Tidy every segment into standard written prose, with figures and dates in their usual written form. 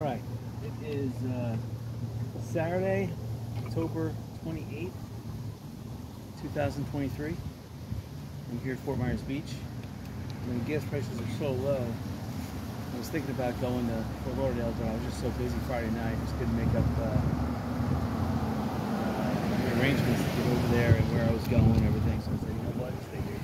Alright, it is Saturday, October 28th, 2023. I'm here at Fort Myers Beach. When the gas prices are so low, I was thinking about going to Fort Lauderdale, but I was just so busy Friday night, I just couldn't make up the arrangements to get over there and where I was going and everything. So I said, you know what, stay here.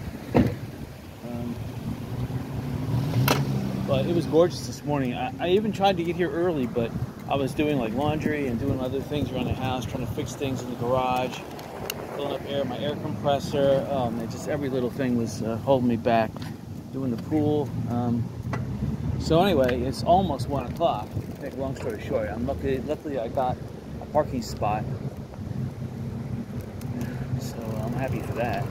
But it was gorgeous this morning. I even tried to get here early, but I was doing like laundry and doing other things around the house, trying to fix things in the garage, filling up air, my air compressor. Just every little thing was holding me back. Doing the pool. So anyway, it's almost 1 o'clock. To make a long story short, luckily I got a parking spot, so I'm happy for that.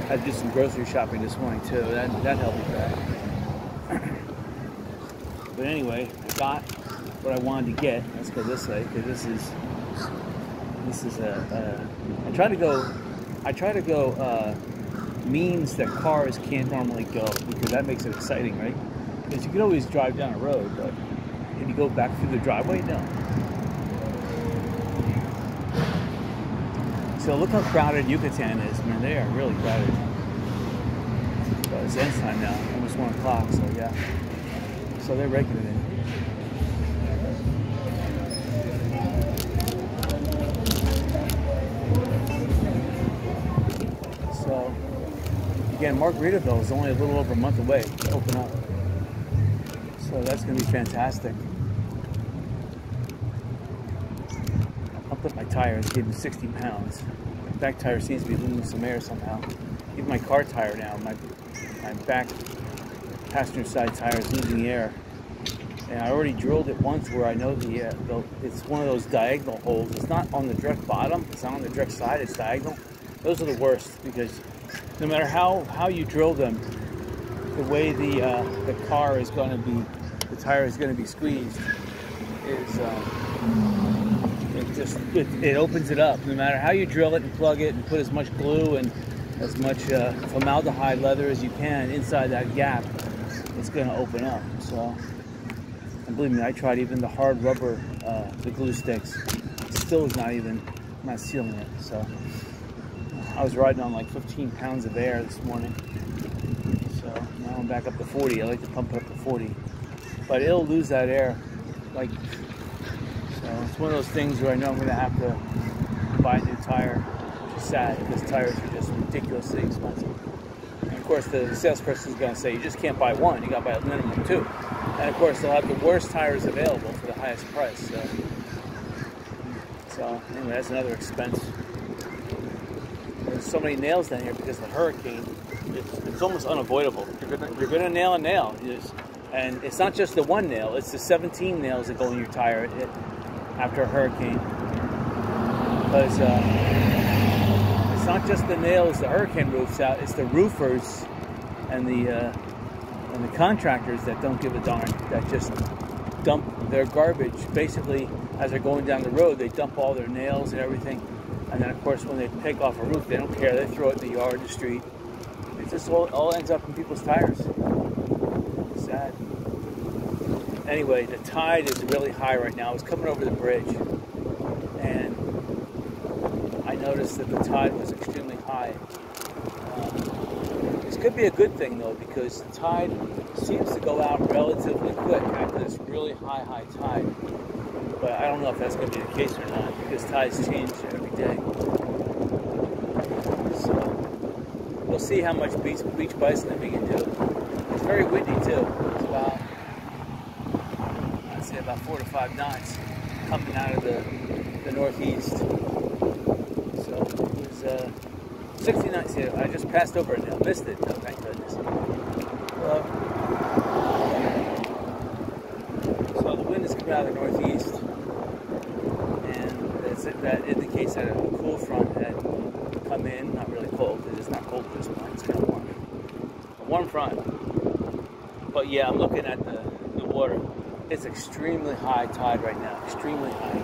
I had to do some grocery shopping this morning too. That helped me back. But anyway, I got what I wanted to get. Let's go this way because this is I try to go means that cars can't normally go, because that makes it exciting, right? Because you can always drive down a road, but can you go back through the driveway? No. So look how crowded Yucatan is, man. They are really crowded. But it's end time now, almost 1 o'clock, so yeah. So they're regular in. So again, Margaritaville is only a little over a month away to open up. So that's going to be fantastic. Pumped up my tires, gave them 60 pounds. My back tire seems to be losing some air somehow. Even my car tire now, my back passenger side tire is losing air. And I already drilled it once where I know it's one of those diagonal holes. It's not on the direct bottom, it's not on the direct side, it's diagonal. Those are the worst, because no matter how you drill them, the way the car is going to be, the tire is going to be squeezed, is it opens it up. No matter how you drill it and plug it and put as much glue and as much formaldehyde leather as you can inside that gap, it's going to open up. So, and believe me, I tried even the hard rubber, the glue sticks. It still is not sealing it. So I was riding on like 15 pounds of air this morning. So now I'm back up to 40. I like to pump it up to 40, but it'll lose that air. Like, so it's one of those things where I know I'm going to have to buy a new tire, which is sad because tires are just ridiculously expensive. And of course, the salesperson is going to say, you just can't buy one, you got to buy a minimum of 2. And of course, they'll have the worst tires available for the highest price. So anyway, that's another expense. There's so many nails down here because of the hurricane. It's almost unavoidable. You're gonna nail a nail. And it's not just the one nail, it's the 17 nails that go in your tire after a hurricane. Because it's not just the nails the hurricane roofs out, it's the roofers and the contractors that don't give a darn, that just dump their garbage. Basically, as they're going down the road, they dump all their nails and everything. And then, of course, when they take off a roof, they don't care. They throw it in the yard, the street. It just all ends up in people's tires. Sad. Anyway, the tide is really high right now. I was coming over the bridge, and I noticed that the tide was extremely high. This could be a good thing, though, because the tide seems to go out relatively quick after this really high tide. But I don't know if that's going to be the case or not, because tides change every day. So we'll see how much beach bicycling we can do. It's very windy too. It's about, I'd say about 4 to 5 knots coming out of the northeast. So it was 60 knots here. I just passed over it now. Missed it though, thank goodness. So the wind is coming out of the northeast. That indicates that a cool front had come in. Not really cold, because it's not cold at this point. It's kind of warm. A warm front. But yeah, I'm looking at the water. It's extremely high tide right now. Extremely high.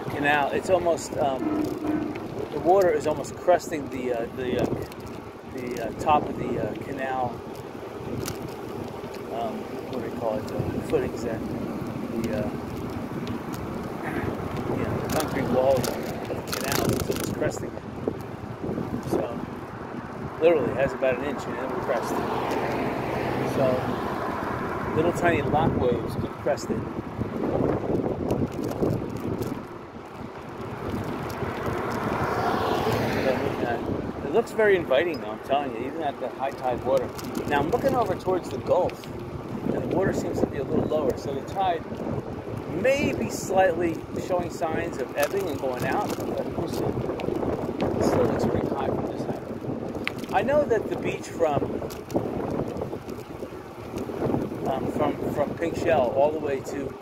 The canal, it's almost, the water is almost cresting the top of the canal. What do they call call it, footings there. The the concrete walls of the canal is almost cresting. So literally has about an inch and it will crest. So little tiny lock waves could crest it. It looks very inviting though, I'm telling you, even at the high tide water. Now I'm looking over towards the Gulf, and the water seems to be a little lower, so the tide may be slightly showing signs of ebbing and going out, but we'll see. It still looks pretty high from this height. I know that the beach from Pink Shell all the way to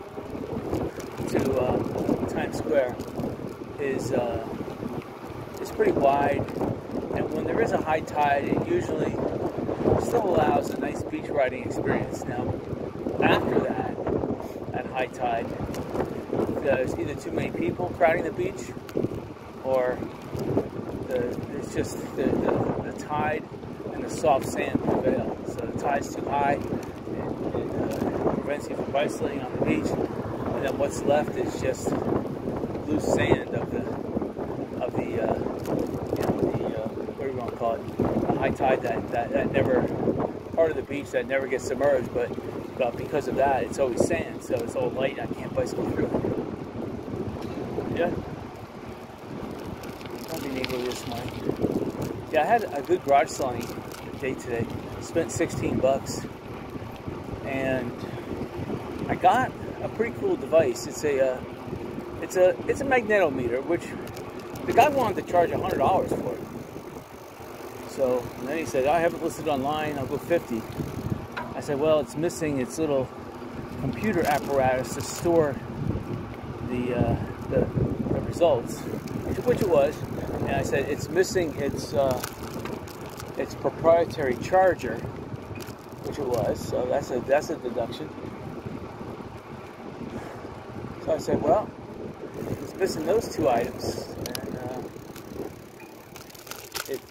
Times Square is pretty wide, and when there is a high tide, it usually still allows a nice beach riding experience. Now, after that, at high tide, there's either too many people crowding the beach, or it's just the tide and the soft sand prevail. So the tide's too high, it prevents you from bicycling on the beach, and then what's left is just loose sand of the what do you want to call it? The high tide that never, part of the beach that never gets submerged, but because of that, it's always sand, so it's all light. I can't bicycle through it. Yeah. I'll be able this morning. Yeah, I had a good garage selling day today. Spent $16, and I got a pretty cool device. It's a magnetometer, which the guy wanted to charge $100 for it. So and then he said, I have it listed online, I'll go $50. I said, well, it's missing its little computer apparatus to store the results, which it was. And I said, it's missing its proprietary charger, which it was. So that's a deduction. So I said, well, it's missing those two items.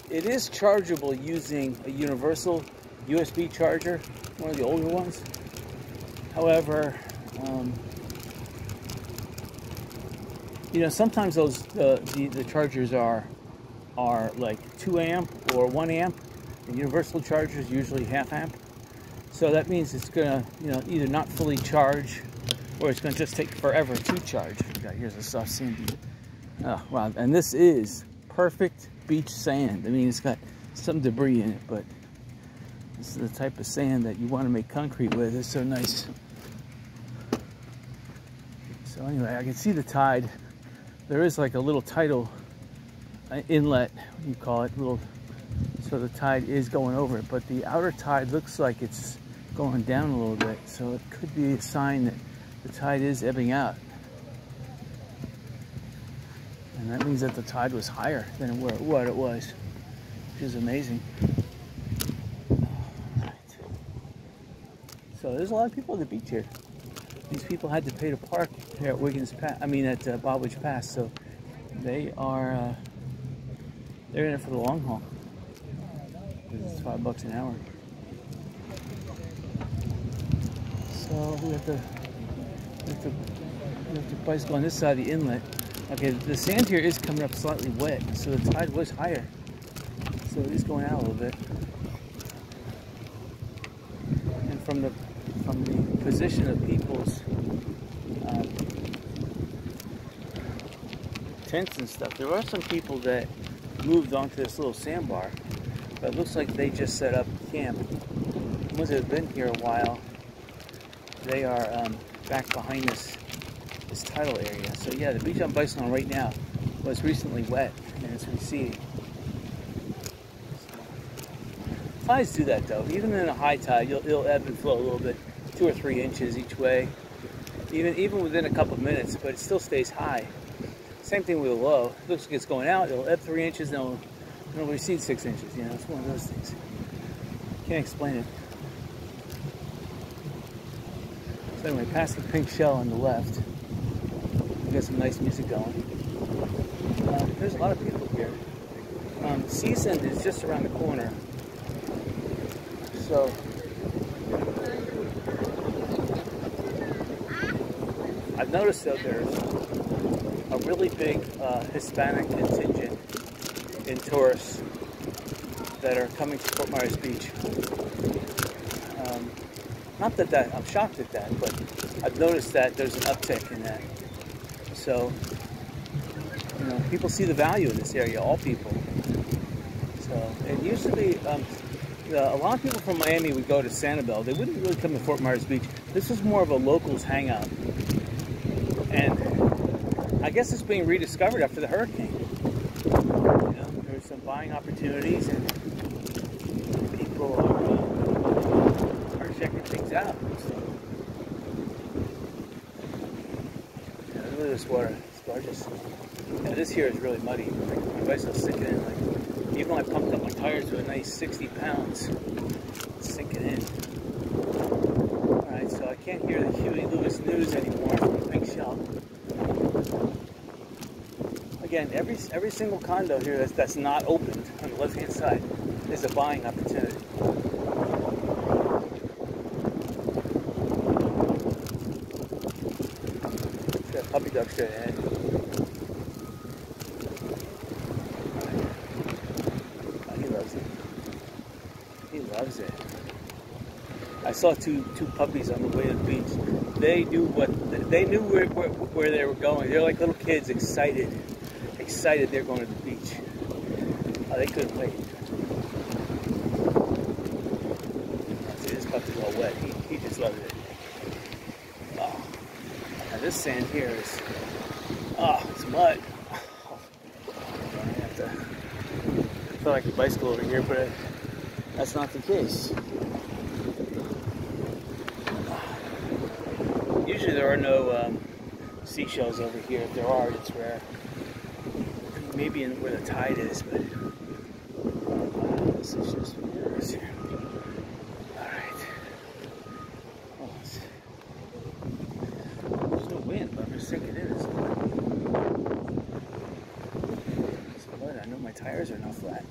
It is chargeable using a universal USB charger, one of the older ones. However, sometimes those the chargers are like 2 amp or 1 amp. The universal charger is usually half amp. So that means it's gonna either not fully charge, or it's gonna just take forever to charge. Here's a soft sandy. Oh wow! And this is perfect beach sand. I mean, it's got some debris in it, but this is the type of sand that you want to make concrete with. It's so nice. So anyway, I can see the tide. There is like a little tidal inlet, you call it, so the tide is going over it, but the outer tide looks like it's going down a little bit, so it could be a sign that the tide is ebbing out. And that means that the tide was higher than what it was, which is amazing. Right. So there's a lot of people at the beach here. These people had to pay to park here at at Baldwin Pass, so they are they're in it for the long haul. It's $5 an hour. So we have to bicycle on this side of the inlet. Okay, the sand here is coming up slightly wet, so the tide was higher. So it is going out a little bit. And from the position of people's tents and stuff, there are some people that moved onto this little sandbar, but it looks like they just set up camp. The ones that have been here a while, they are back behind this tidal area. So yeah, the beach I'm bicycling on right now was recently wet and it's receding. Tides do that though. Even in a high tide, it'll ebb and flow a little bit, 2 or 3 inches each way, even within a couple of minutes, but it still stays high. Same thing with a low. It looks like it's going out, it'll ebb 3 inches, then it'll recede 6 inches. It's one of those things. Can't explain it. So anyway, past the Pink Shell on the left. Got some nice music going. There's a lot of people here. Season is just around the corner. So I've noticed that there's a really big Hispanic contingent in tourists that are coming to Fort Myers Beach. Not that I'm shocked at that, but I've noticed that there's an uptick in that. So, you know, people see the value in this area, all people. So, it used to be, a lot of people from Miami would go to Sanibel. They wouldn't really come to Fort Myers Beach. This was more of a locals hangout. And I guess it's being rediscovered after the hurricane. You know, there's some buying opportunities and people are checking things out. So, yeah, look at this water. It's gorgeous. Yeah, this here is really muddy. Like, my bicycle's sinking in. Like, even though I pumped up my tires to a nice 60 pounds, it's sinking in. Alright, so I can't hear the Huey Lewis news anymore from the Pink Shell. Again, every single condo here that's not opened on the left-hand side is a buying opportunity. Got puppy dog straight ahead. He loves it. I saw two puppies on the way to the beach. They knew where they were going. They're like little kids, excited they're going to the beach. Oh, they couldn't wait. See, this puppy's all wet. He just loves it. Oh, now this sand here is, it's mud. I thought I could bicycle over here, but that's not the case. Usually there are no seashells over here. If there are, it's rare. Maybe in where the tide is, but this is just mirrors here. Alright. Oh, there's no wind, but I'm just thinking it is. But I know my tires are not flat.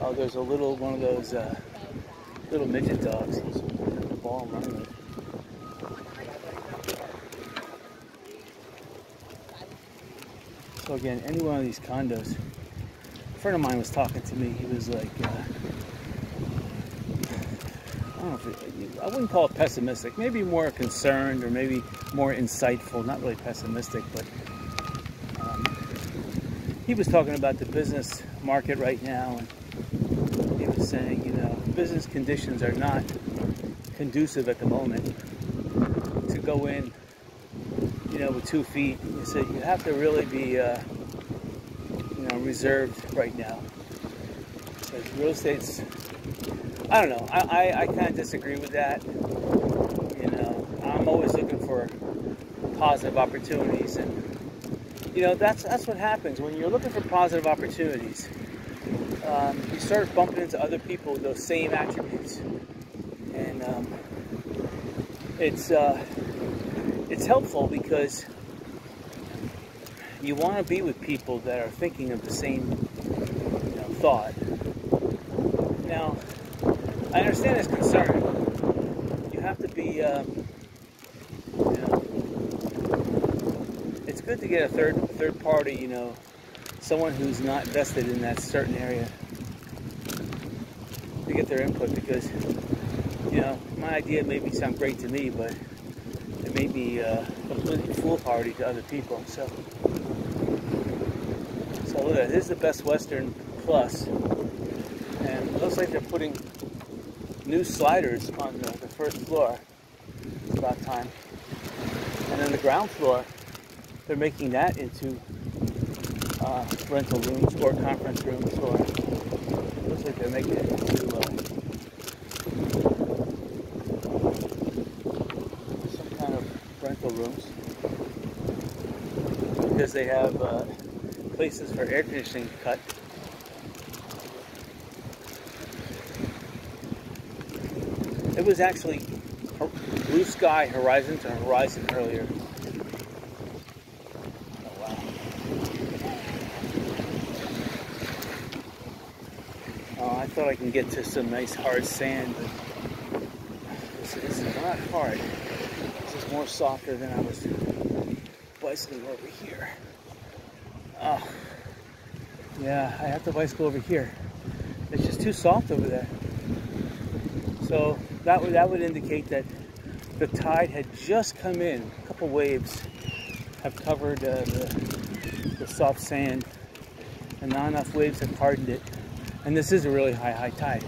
Oh, there's a little one of those little midget dogs. He's got the ball running with it. So again, any one of these condos, a friend of mine was talking to me. He was like, I don't know if I wouldn't call it pessimistic, maybe more concerned or maybe more insightful, not really pessimistic, but he was talking about the business market right now, and he was saying, you know, business conditions are not conducive at the moment to go in, you know, with 2 feet. He said you have to really be, you know, reserved right now. Because real estate's, I don't know, I kind of disagree with that. You know, I'm always looking for positive opportunities, and you know, that's what happens when you're looking for positive opportunities. You start bumping into other people with those same attributes, and it's helpful because you want to be with people that are thinking of the same, you know, thought. Now, I understand his concern. You have to be, you know, it's good to get a third party, you know, someone who's not vested in that certain area, to get their input, because, you know, my idea may sound great to me, but it may be completely foolhardy to other people. So look at this is the Best Western Plus, and it looks like they're putting new sliders on the first floor. It's about time. And then the ground floor, they're making that into rental rooms or conference rooms, or looks like they're making it into some kind of rental rooms, because they have places for air conditioning cut. It was actually blue sky horizon to horizon earlier. Oh wow. Oh, I thought I can get to some nice hard sand, but this is not hard. This is more softer than I was bicycling over here. Oh, yeah, I have to bicycle over here. It's just too soft over there. So that would indicate that the tide had just come in. A couple waves have covered the soft sand, and not enough waves have hardened it. And this is a really high tide.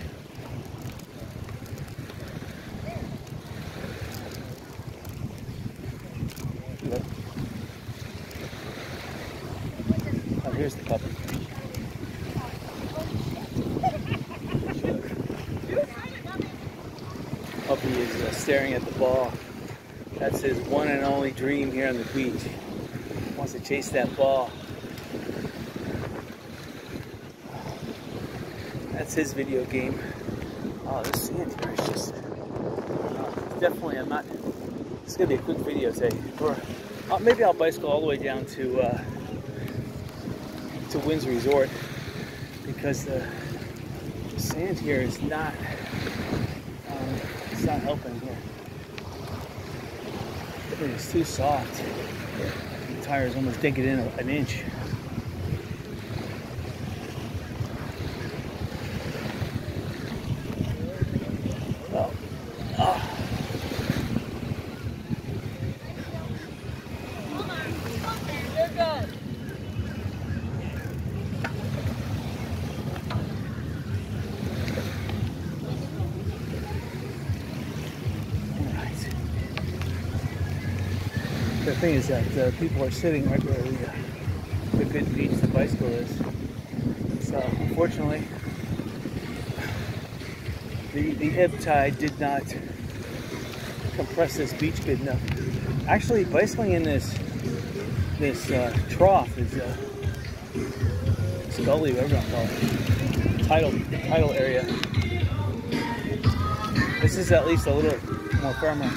Look. Oh, here's the puppy. Puppy is staring at the ball. That's his one and only dream here on the beach. He wants to chase that ball. That's his video game. Oh, this sand here is just definitely. It's gonna be a quick video today. Maybe I'll bicycle all the way down to Wynn's Resort, because the sand here is not. It's not helping here. It is too soft. The tires almost dig it in an inch. The thing is that people are sitting right where the good beach the bicycle is. So unfortunately, the ebb tide did not compress this beach good enough. Actually, bicycling in this trough is gully, whatever I'm calling it, tidal area. This is at least a little more firmer.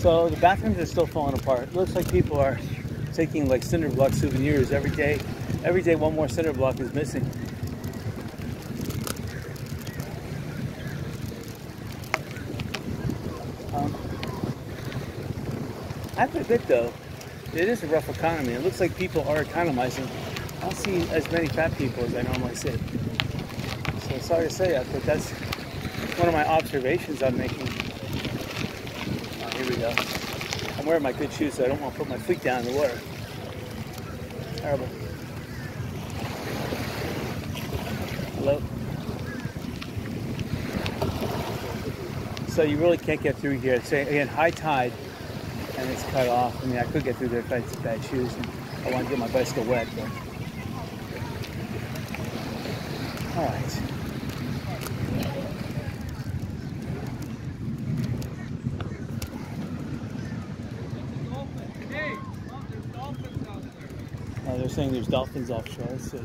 So the bathrooms are still falling apart. It looks like people are taking like cinder block souvenirs every day. Every day one more cinder block is missing. I have to admit though, it is a rough economy. It looks like people are economizing. I don't see as many fat people as I normally see. So sorry to say that, but that's one of my observations I'm making. Here we go. I'm wearing my good shoes, so I don't want to put my feet down in the water. Terrible. Hello? So you really can't get through here. It's again high tide, and it's cut off. I mean, I could get through there if I had some bad shoes, and I want to get my bicycle wet. But all right. They're saying there's dolphins offshore. Let's see.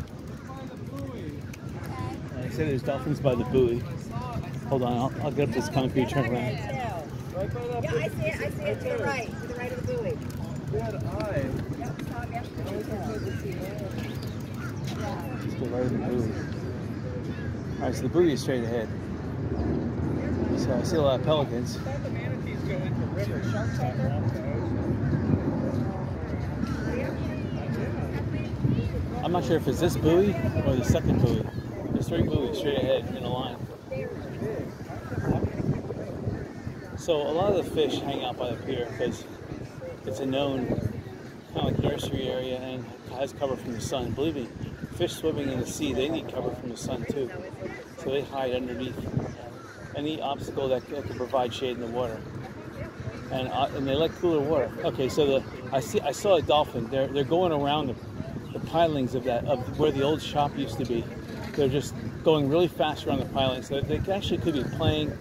They say there's dolphins by the buoy. Hold on, I'll get up this concrete, turn around. Yeah, I see it to the right of the buoy. Good eye. Let's go right to the buoy. Alright, so the buoy is straight ahead. So I see a lot of pelicans. I thought the manatees go into river. Sharks out there? I'm not sure if it's this buoy or the second buoy. There's 3 buoys straight ahead in a line. So a lot of the fish hang out by the pier because it's a known kind of like nursery area and has cover from the sun. Believe me, fish swimming in the sea, they need cover from the sun too. So they hide underneath any obstacle that can provide shade in the water. And they like cooler water. Okay, so I saw a dolphin. They're going around the pilings of where the old shop used to be. They're just going really fast around the pilings. So they actually could be playing.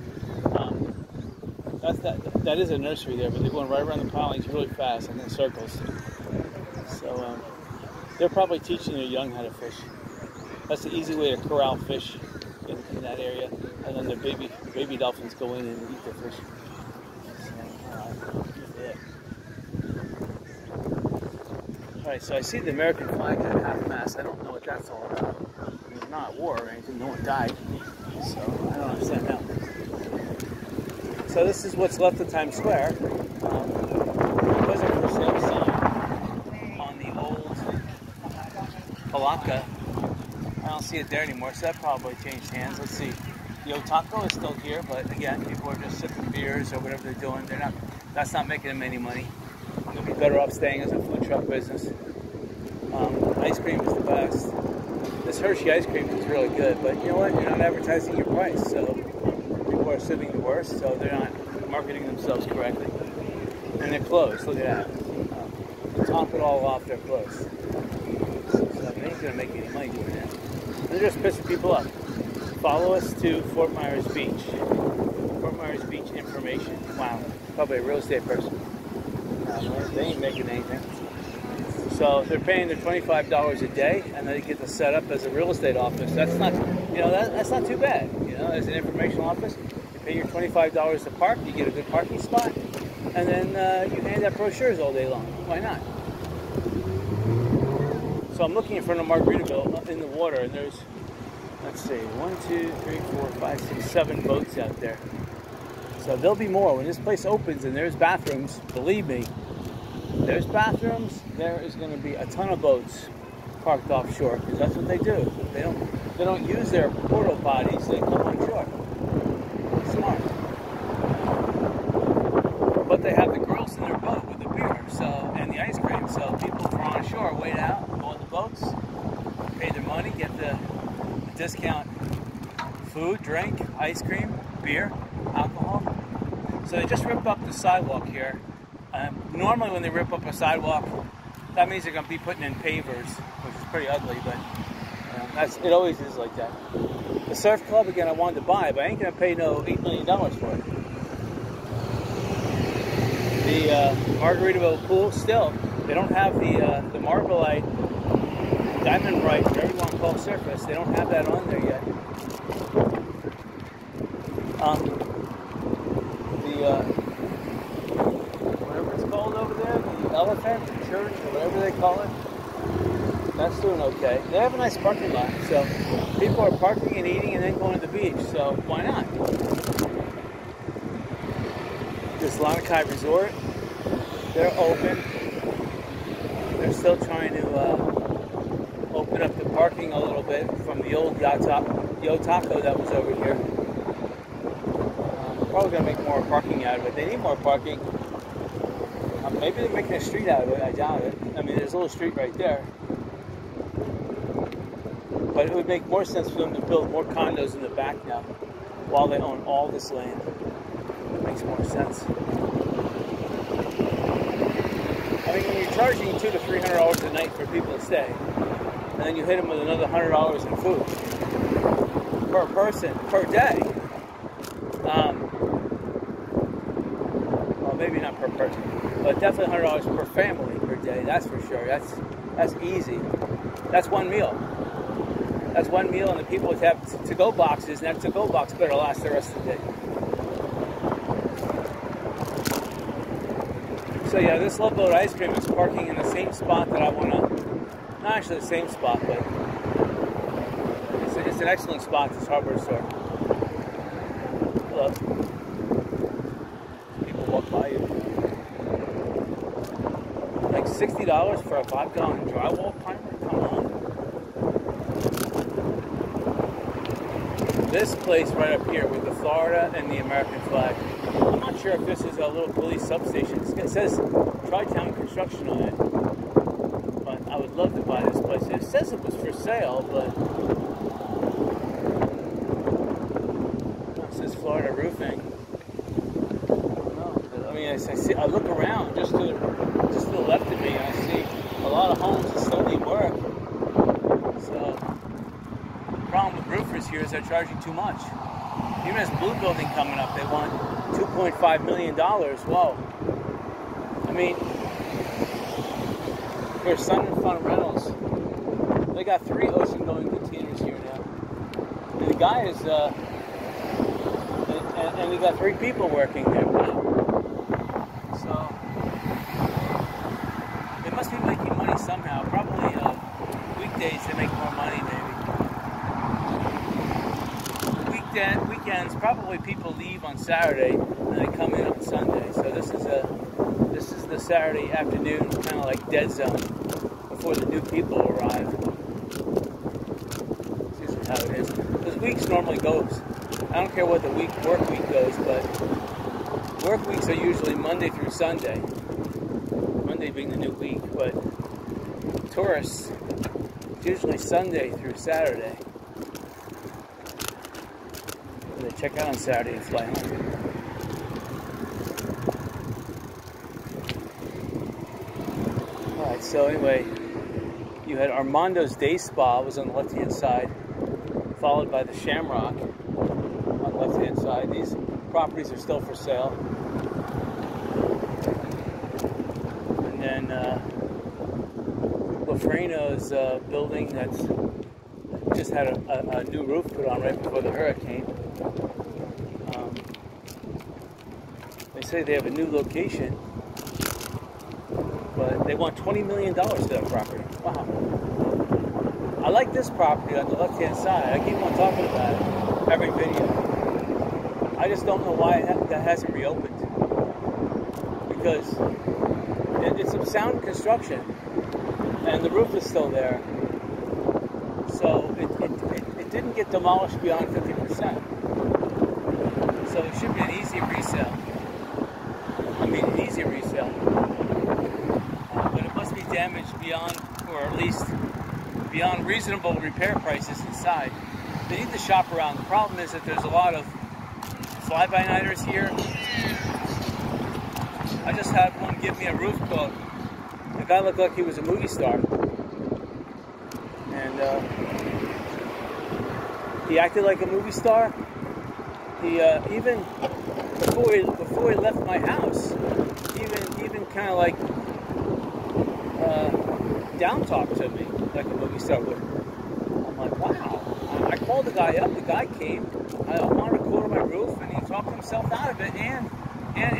That is a nursery there, but they're going right around the pilings really fast and in circles. So they're probably teaching their young how to fish. That's the easy way to corral fish in that area. And then the baby dolphins go in and eat the fish. So, Alright, so I see the American flag at half-mast. I don't know what that's all about. It's not war or anything. No one died. So I don't understand that. So this is what's left of Times Square. There was a for sale sign on the old Palaka. I don't see it there anymore, so that probably changed hands. Let's see. Yo Taco is still here, but again, people are just sipping beers or whatever they're doing. That's not making them any money. They'll be better off staying as a food truck business. Ice cream is the best. This Hershey ice cream is really good, but you know what? You're not advertising your price, so people are assuming the worst, so they're not marketing themselves correctly. And they're closed. Look at that. To top it all off, they're closed. So they ain't gonna make any money doing that. They're just pissing people off. Follow us to Fort Myers Beach. Fort Myers Beach information. Wow, probably a real estate person. They ain't making anything. So they're paying their $25 a day, and they get to set up as a real estate office. That's not, you know, that's not too bad. You know, as an informational office, you pay your $25 to park, you get a good parking spot, and then you hand out brochures all day long. Why not? So I'm looking in front of Margaritaville in the water, and there's, let's see, 1, 2, 3, 4, 5, 6, 7 boats out there. So there'll be more. When this place opens and there's bathrooms, believe me, there's bathrooms, there is going to be a ton of boats parked offshore, because that's what they do. They don't use their porta potties, they come on shore. Smart. But they have the girls in their boat with the beer, and the ice cream, so people from on shore wait out, go on the boats, pay their money, get the discount food, drink, ice cream, beer, alcohol. So they just ripped up the sidewalk here. Normally when they rip up a sidewalk, that means they're going to be putting in pavers, which is pretty ugly, but it always is like that. The surf club, again, I wanted to buy, but I ain't going to pay no $8 million for it. The Margaritaville pool, still, they don't have the Marblite, Diamond-Bright, whatever you want to call surface, they don't have that on there yet. Whatever it's called over there, the elephant, the church, or whatever they call it, that's doing okay. They have a nice parking lot, so people are parking and eating and then going to the beach, so why not? This Lanakai Resort, they're open. They're still trying to open up the parking a little bit from the old Yo Taco that was over here. Probably going to make more parking out of it. They need more parking. Maybe they're making a street out of it. I doubt it. I mean, there's a little street right there. But it would make more sense for them to build more condos in the back now while they own all this land. It makes more sense. I mean, when you're charging $200 to $300 a night for people to stay, and then you hit them with another $100 in food per person, per day, well, maybe not per person, but definitely $100 per family per day, that's for sure. That's easy. That's one meal. That's one meal, and the people would have to-go boxes, and that to-go box better last the rest of the day. So yeah, this Love Boat Ice Cream is parking in the same spot that I want to, not actually the same spot, but it's an excellent spot, this hardware store. Hello. People walk by you. Like $60 for a 5-gallon drywall primer? Come on. This place right up here with the Florida and the American flag. I'm not sure if this is a little police substation. It says Tri-Town Construction on it. But I would love to buy this place. It says it was for sale, but it says Florida Roofing. I mean, I look around just to the left of me, and I see a lot of homes that still need work. So the problem with roofers here is they're charging too much. Even this blue building coming up, they want $2.5 million. Whoa. I mean, here's Sun and Fun Rentals. They got 3 ocean-going containers here now. And the guy is, and they got 3 people working there now. So, they must be making money somehow. weekends, probably people leave on Saturday and they come in on Sunday. So this is the Saturday afternoon, kind of like dead zone before the new people arrive. It's usually how it is. Because weeks normally goes. I don't care what the work week goes, but work weeks are usually Monday through Sunday. Monday being the new week, but tourists, it's usually Sunday through Saturday. They check out on Saturday and fly home. Alright, so anyway, you had Armando's Day Spa was on the left-hand side, followed by the Shamrock on the left-hand side. These properties are still for sale. And then Lafreno's building that's just had a new roof put on right before the hurricane. They say they have a new location, but they want $20 million for that property. Wow. I like this property on the left-hand side. I keep on talking about it every video. I just don't know why that hasn't reopened. Because it's some sound construction, and the roof is still there. So it didn't get demolished beyond 50%. So it should be an easy resale. I mean, an easy resale. But it must be damaged beyond, or at least beyond reasonable repair prices inside. They need to shop around. The problem is that there's a lot of fly-by-nighters here. I just had one give me a roof quote. The guy looked like he was a movie star. And he acted like a movie star. He even before he left my house, even kind of like down talked to me like a movie star would. I'm like, wow. I called the guy up. The guy came. I wanted to quote my roof, and he talked himself out of it and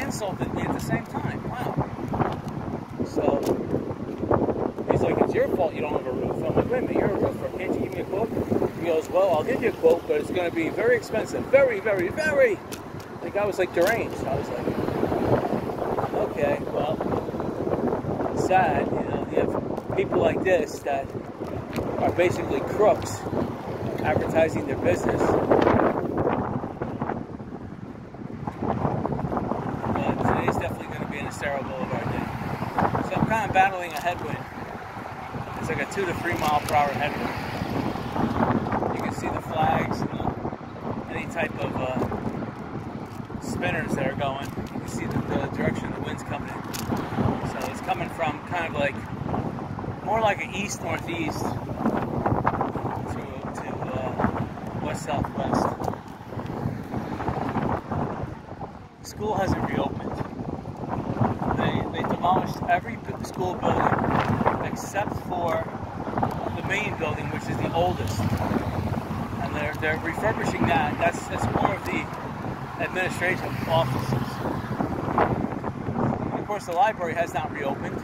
insulted me at the same time. Wow. So he's like, it's your fault you don't have a roof. I'm like, wait a minute, you're a roofer. Can't you give me a quote? He goes, well, I'll give you a quote, but it's going to be very expensive. Very, very, very. The guy was like deranged. I was like, okay, well, sad. You know, you have people like this that are basically crooks advertising their business. But today's definitely going to be an Estero Boulevard day. So I'm kind of battling a headwind. It's like a 2 to 3 mile per hour headwind. You can see the flags and any type of spinners that are going. You can see the direction the wind's coming in. So it's coming from kind of like more like an east-northeast to west-southwest. School hasn't reopened. They demolished every school building except for the main building, which is the oldest, and they're refurbishing that. That's more of the administrative offices. And of course, the library has not reopened.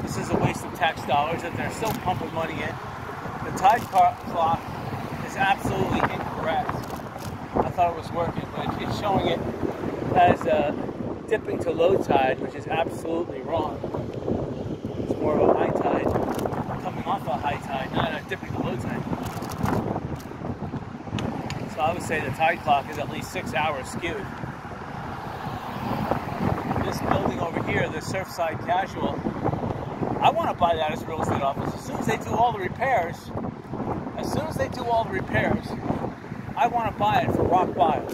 This is a waste of tax dollars that they're still pumping money in. The tide clock is absolutely incorrect. I thought it was working, but it's showing it as dipping to low tide, which is absolutely wrong. It's more of a high tide, coming off a high tide, not a dipping to low tide. So I would say the tide clock is at least 6 hours skewed. This building over here, the Surfside Casual, I want to buy that as a real estate office. As soon as they do all the repairs, I want to buy it for rock bottom.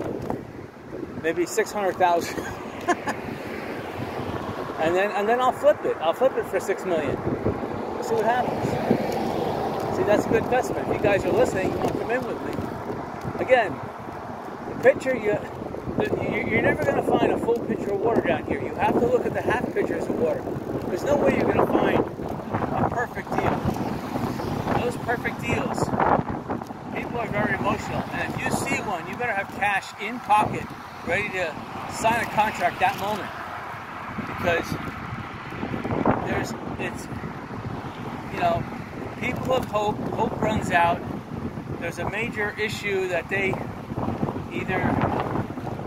Maybe $600,000. and then I'll flip it. I'll flip it for $6 million. We'll see what happens. See, that's a good investment. If you guys are listening, you want to come in with me. Again, the picture, you're never going to find a full pitcher of water down here. You have to look at the half pitchers of water. There's no way you're going to find a perfect deal. Those perfect deals, people are very emotional. And if you see one, you better have cash in pocket, ready to sign a contract that moment. Because people have hope. Hope runs out. There's a major issue that they either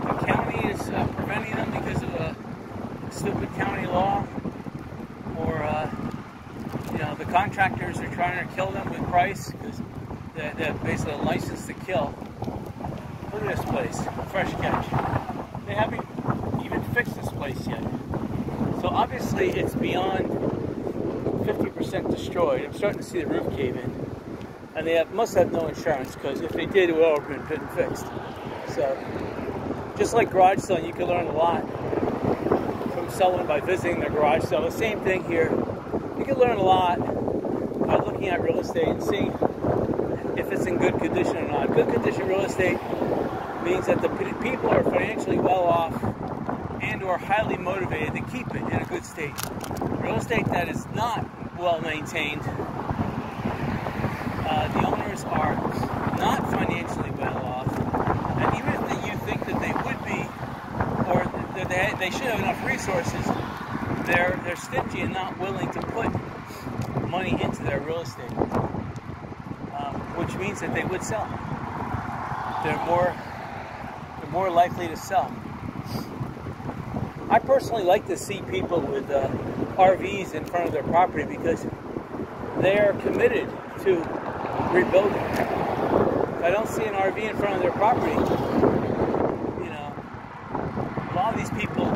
the county is preventing them because of a stupid county law, or the contractors are trying to kill them with price because they're basically a license to kill. Look at this place, Fresh Catch. They haven't even fixed this place yet. So obviously it's beyond 50% destroyed. I'm starting to see the roof cave in. And they must have no insurance, because if they did, it would all have been fixed. So, just like garage selling, you can learn a lot from someone by visiting their garage sale. The same thing here. You can learn a lot by looking at real estate and seeing if it's in good condition or not. Good condition real estate means that the people are financially well off and or highly motivated to keep it in a good state. Real estate that is not well maintained, the owners are not financially well off, and even if you think that they would be, or that they should have enough resources, they're stingy and not willing to put money into their real estate, which means that they would sell. They're more likely to sell. I personally like to see people with RVs in front of their property, because they are committed to rebuilding. If I don't see an RV in front of their property, a lot of these people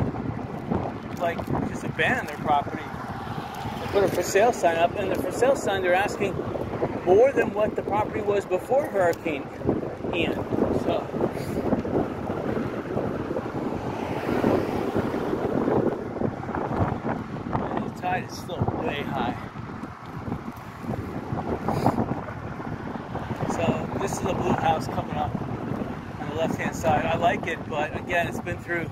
like just abandon their property and put a for sale sign up, and the for sale sign, they're asking more than what the property was before Hurricane Ian. So the tide is still way high. So this is a blue house coming up on the left-hand side. I like it, but again, it's been through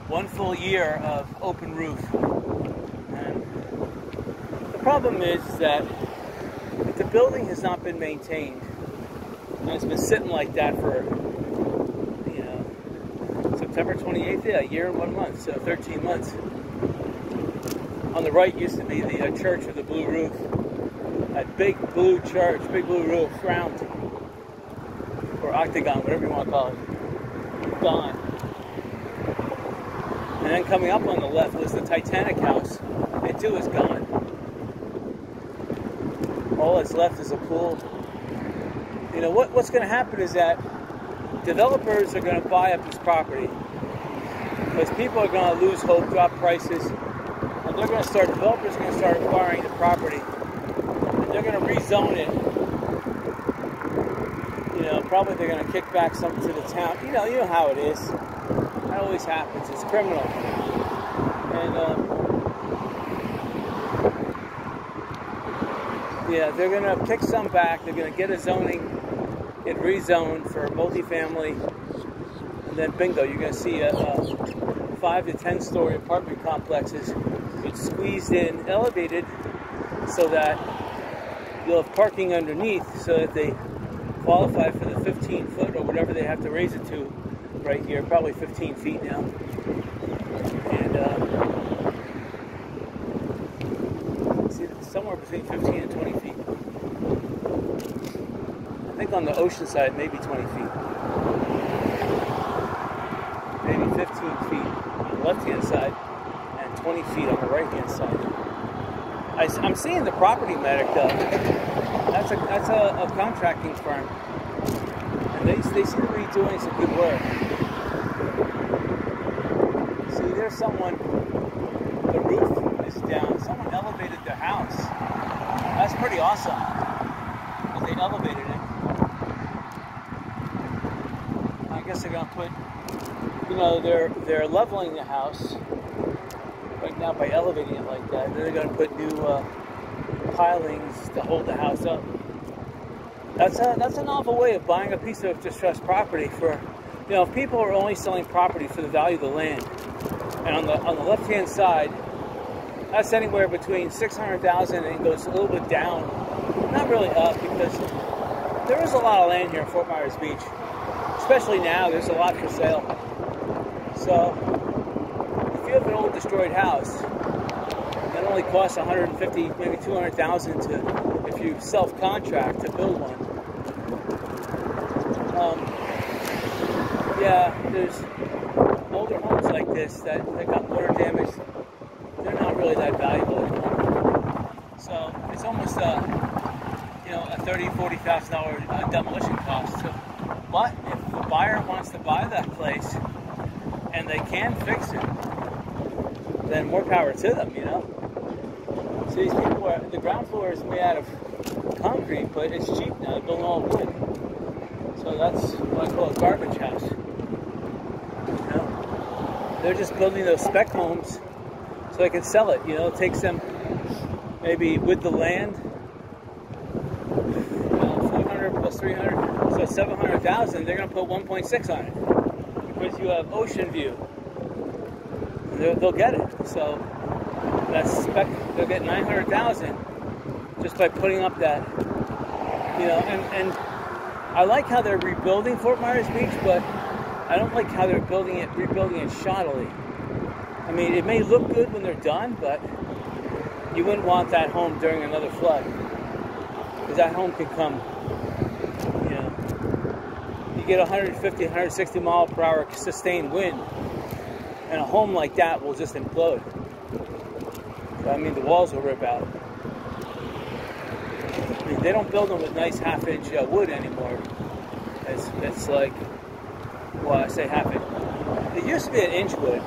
one full year of open roof. And the problem is that if the building has not been maintained, and it's been sitting like that for, September 28th, yeah, a year and 1 month, so 13 months. On the right used to be the church with the blue roof. That big blue church, big blue roof, round, or octagon, whatever you want to call it, gone. And then coming up on the left was the Titanic house. It too is gone. All that's left is a pool. What's going to happen is that developers are going to buy up this property, because people are going to lose hope, drop prices, and developers are going to start acquiring the property. They're going to rezone it. Probably they're going to kick back some to the town. You know how it is. That always happens. It's criminal. And they're going to kick some back. They're going to get a zoning, get rezoned for multifamily, and then bingo, you're going to see a 5 to 10 story apartment complexes get squeezed in, elevated, so that you'll have parking underneath, so that they qualify for the 15 foot or whatever they have to raise it to right here, probably 15 feet now. And see, somewhere between 15 and 20 feet. I think on the ocean side, maybe 20 feet. Maybe 15 feet on the left-hand side and 20 feet on the right-hand side. I'm seeing the property medic though. That's a contracting firm, and they seem to be doing some good work. See, there's someone. The roof is down. Someone elevated their house. That's pretty awesome. But they elevated it. I guess they're gonna put. They're leveling the house right now by elevating it like that. Then they're going to put new pilings to hold the house up. That's a novel way of buying a piece of distressed property. For if people are only selling property for the value of the land, and on the left hand side, that's anywhere between $600,000 and goes a little bit down, not really up, because there is a lot of land here in Fort Myers Beach, especially now. There's a lot for sale. So if you have an old destroyed house, it only costs $150,000, maybe $200,000 to, if you self-contract to build one. Yeah, there's older homes like this that got water damage. They're not really that valuable anymore. So it's almost a $30,000-$40,000 demolition cost. So, but if the buyer wants to buy that place and they can fix it, then more power to them, you know. So these people the ground floor is made out of concrete, but it's cheap now. They're building all wood. So that's what I call a garbage house. You know? They're just building those spec homes so they can sell it. You know, it takes them maybe with the land, 400 plus 300, so 700,000. They're going to put 1.6 on it because you have ocean view. They'll get it. So that spec, they'll get 900,000 just by putting up that. You know, and I like how they're rebuilding Fort Myers Beach, but I don't like how they're rebuilding it shoddily. I mean, it may look good when they're done, but you wouldn't want that home during another flood, because that home can come, you know, you get 150, 160 mile per hour sustained wind, and a home like that will just implode. So, I mean, the walls will rip out. I mean, they don't build them with nice half-inch wood anymore. It's like, well, I say half-inch. It used to be an inch wood.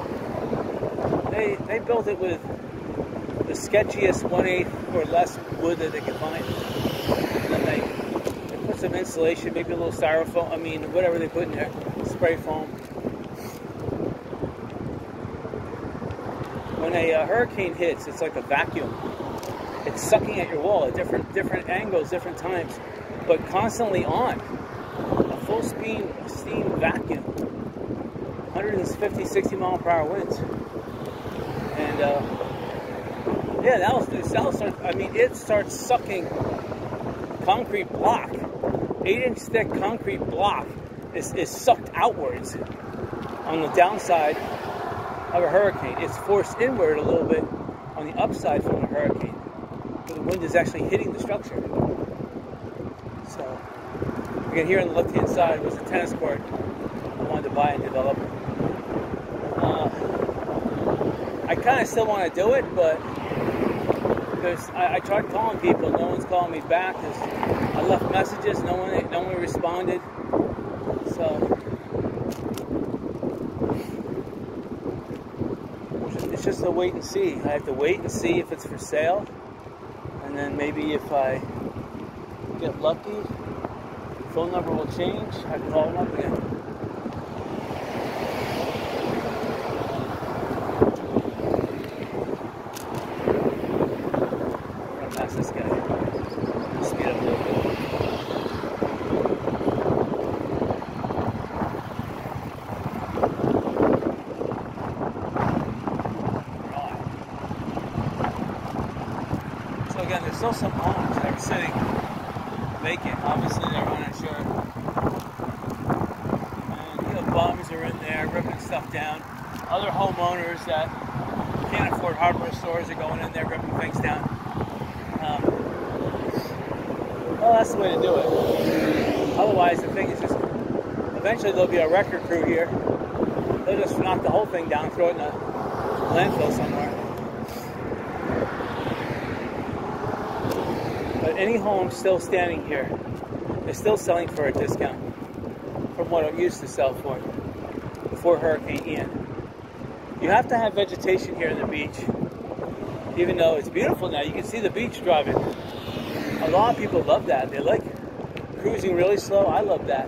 They built it with the sketchiest 1/8 or less wood that they could find. And then they put some insulation, maybe a little styrofoam, I mean, whatever they put in there, spray foam. When a hurricane hits, it's like a vacuum. It's sucking at your wall at different angles, different times, but constantly on. A full steam vacuum. 150, 60 mile per hour winds. And yeah, it starts sucking concrete block. 8-inch thick concrete block is sucked outwards on the downside of a hurricane. It's forced inward a little bit on the upside from the hurricane. The wind is actually hitting the structure. So, again, here on the left-hand side was a tennis court I wanted to buy and develop. I kind of still want to do it, but because I tried calling people, no one's calling me back. I left messages, no one responded. So it's just a wait and see. I have to wait and see if it's for sale. And then maybe if I get lucky, phone number will change. I can call them up again. I'm gonna pass this guy. Speed up a little bit. So again, there's still some homes that are sitting vacant. Obviously, they're uninsured. And, you know, bums are in there ripping stuff down. Other homeowners that can't afford hardware stores are going in there ripping things down. Well, that's the way to do it. Otherwise, the thing is just, eventually there'll be a wrecker crew here. They'll just knock the whole thing down, throw it in a landfill somewhere. But any home still standing here is still selling for a discount from what it used to sell for before Hurricane Ian. You have to have vegetation here on the beach. Even though it's beautiful now, you can see the beach driving. A lot of people love that. They like cruising really slow. I love that.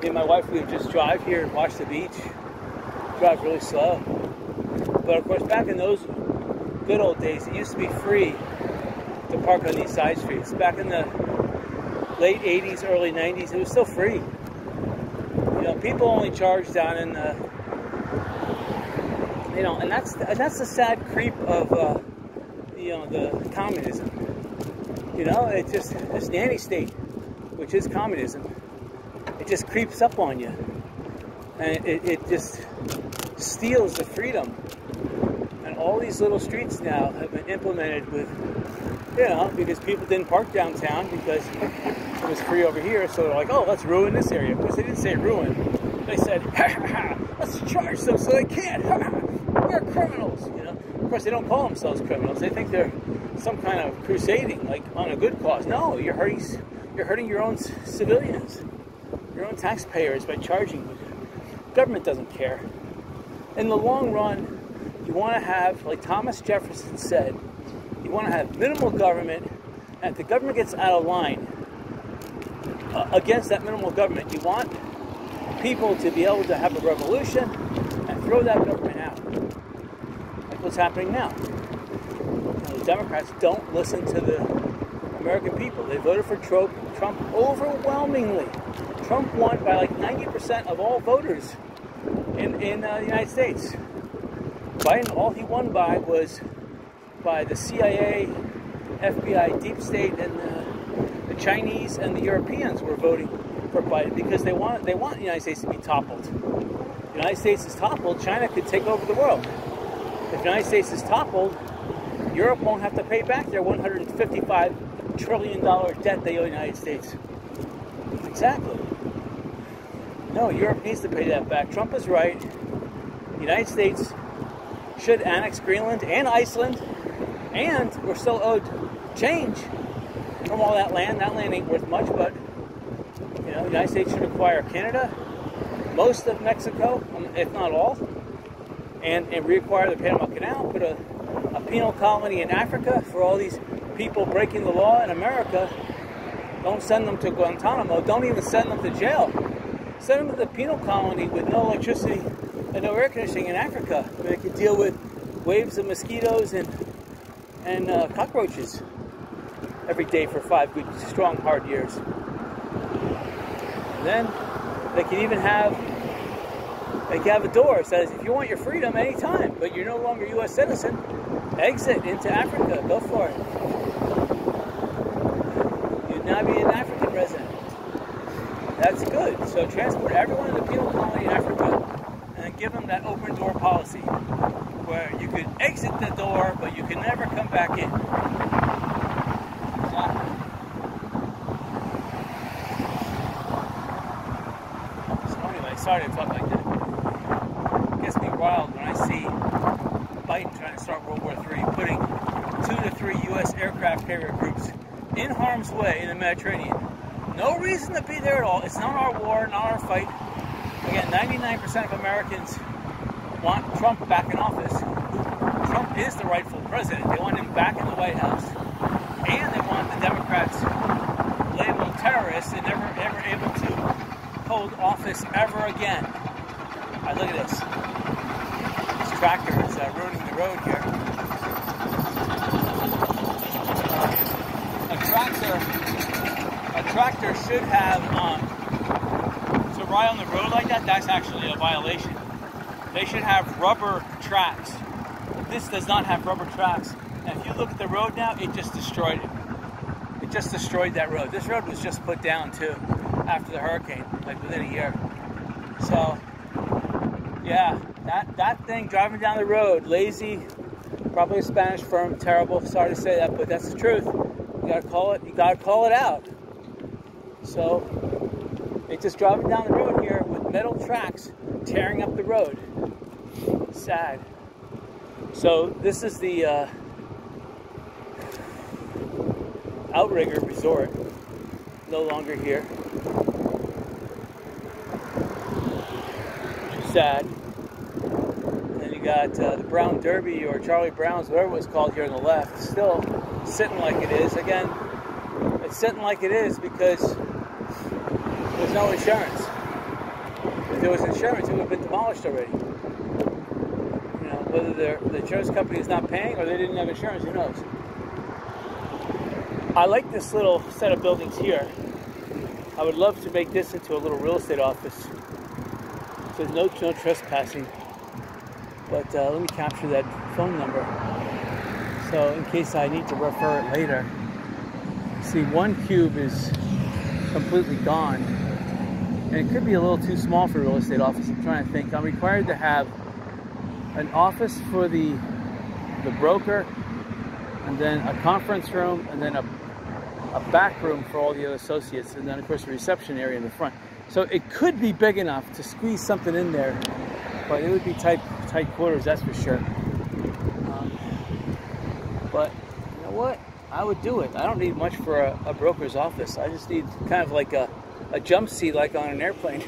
Me and my wife, we would just drive here and watch the beach. Drive really slow. But of course, back in those good old days, it used to be free to park on these side streets. Back in the late 80s, early 90s, it was still free. You know, people only charge down in the, you know, and that's the sad creep of, you know, the communism. You know, it's just this nanny state, which is communism. It just creeps up on you, and it just steals the freedom. And all these little streets now have been implemented with, you know, because people didn't park downtown because it was free over here. So they're like, oh, let's ruin this area. Of course, they didn't say ruin. they said, ha, ha, ha, let's charge them so they can't. Ha, ha, we're criminals. You know, of course they don't call themselves criminals. They think they're some kind of crusading, like on a good cause. No, you're hurting your own civilians, your own taxpayers by charging. Government doesn't care. In the long run, you want to have, like Thomas Jefferson said, you want to have minimal government, and if the government gets out of line against that minimal government, you want people to be able to have a revolution and throw that government out. Like what's happening now. The Democrats don't listen to the American people. They voted for Trump overwhelmingly. Trump won by like 90% of all voters in the United States. Biden, all he won by was by the CIA, FBI, deep state, and the Chinese and the Europeans were voting for Biden because they want the United States to be toppled. If the United States is toppled, China could take over the world. If the United States is toppled, Europe won't have to pay back their $155 trillion debt they owe the United States. Exactly. No, Europe needs to pay that back. Trump is right. The United States should annex Greenland and Iceland, and we're still owed change from all that land. That land ain't worth much, but you know, the United States should acquire Canada, most of Mexico, if not all, and reacquire the Panama Canal, put a penal colony in Africa for all these people breaking the law in America. Don't send them to Guantanamo. Don't even send them to jail. Send them to the penal colony with no electricity and no air conditioning in Africa, where they could deal with waves of mosquitoes and cockroaches every day for 5 good, strong, hard years. And then they can even have a door that says, if you want your freedom anytime, but you're no longer a U.S. citizen, exit into Africa. Go for it. You'd now be an African resident. That's good. So transport everyone to the penal colony in Africa and give them that open door policy where you could exit the door, but you can never come back in. Exactly. So anyway, sorry to talk like that. It gets me wild when I see Biden trying to start World War III, putting 2 to 3 U.S. aircraft carrier groups in harm's way in the Mediterranean. No reason to be there at all. It's not our war, not our fight. Again, 99% of Americans want Trump back in office. Trump is the rightful president. They want him back in the White House. And they want the Democrats labeled terrorists and never ever able to hold office ever again. All right, look at this. This tractor is ruining the road here. A tractor should have, to ride on the road like that, that's actually a violation. They should have rubber tracks. This does not have rubber tracks. And if you look at the road now, it just destroyed it. It just destroyed that road. This road was just put down too after the hurricane, like within a year. So, yeah, that thing driving down the road, lazy, probably a Spanish firm, terrible. Sorry to say that, but that's the truth. You gotta call it out. So it's just driving down the road here with metal tracks tearing up the road. Sad. So this is the Outrigger Resort. No longer here. Which is sad. And then you got the Brown Derby, or Charlie Brown's, whatever it was called here on the left. Still sitting like it is. Again, it's sitting like it is because there's no insurance. If there was insurance, it would have been demolished already. You know, whether the insurance company is not paying or they didn't have insurance, who knows? I like this little set of buildings here. I would love to make this into a little real estate office. So no trespassing. But let me capture that phone number. So in case I need to refer it later. See, one cube is completely gone. And it could be a little too small for a real estate office. I'm trying to think. I'm required to have an office for the broker, and then a conference room, and then a back room for all the other associates, and then of course a reception area in the front. So it could be big enough to squeeze something in there, but it would be tight quarters, that's for sure. But you know what? I would do it. I don't need much for a broker's office. I just need kind of like a jump seat like on an airplane.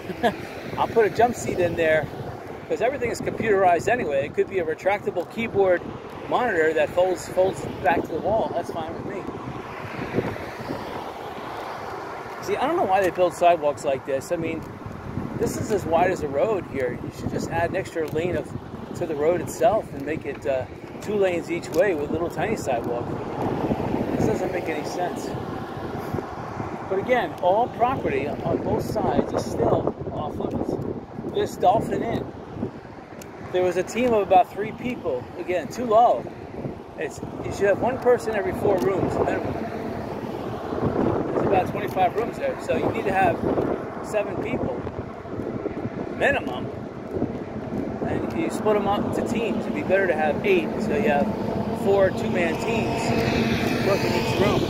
I'll put a jump seat in there because everything is computerized anyway. It could be a retractable keyboard monitor that folds back to the wall. That's fine with me. See, I don't know why they build sidewalks like this. I mean, this is as wide as a road here. You should just add an extra lane to the road itself and make it 2 lanes each way with a little tiny sidewalk. This doesn't make any sense. But again, all property on both sides is still off limits. This Dolphin Inn, there was a team of about 3 people. Again, too low. You should have 1 person every 4 rooms minimum. There's about 25 rooms there, so you need to have 7 people minimum. And you split them up into teams. It'd be better to have 8, so you have 4 2-man teams working each room.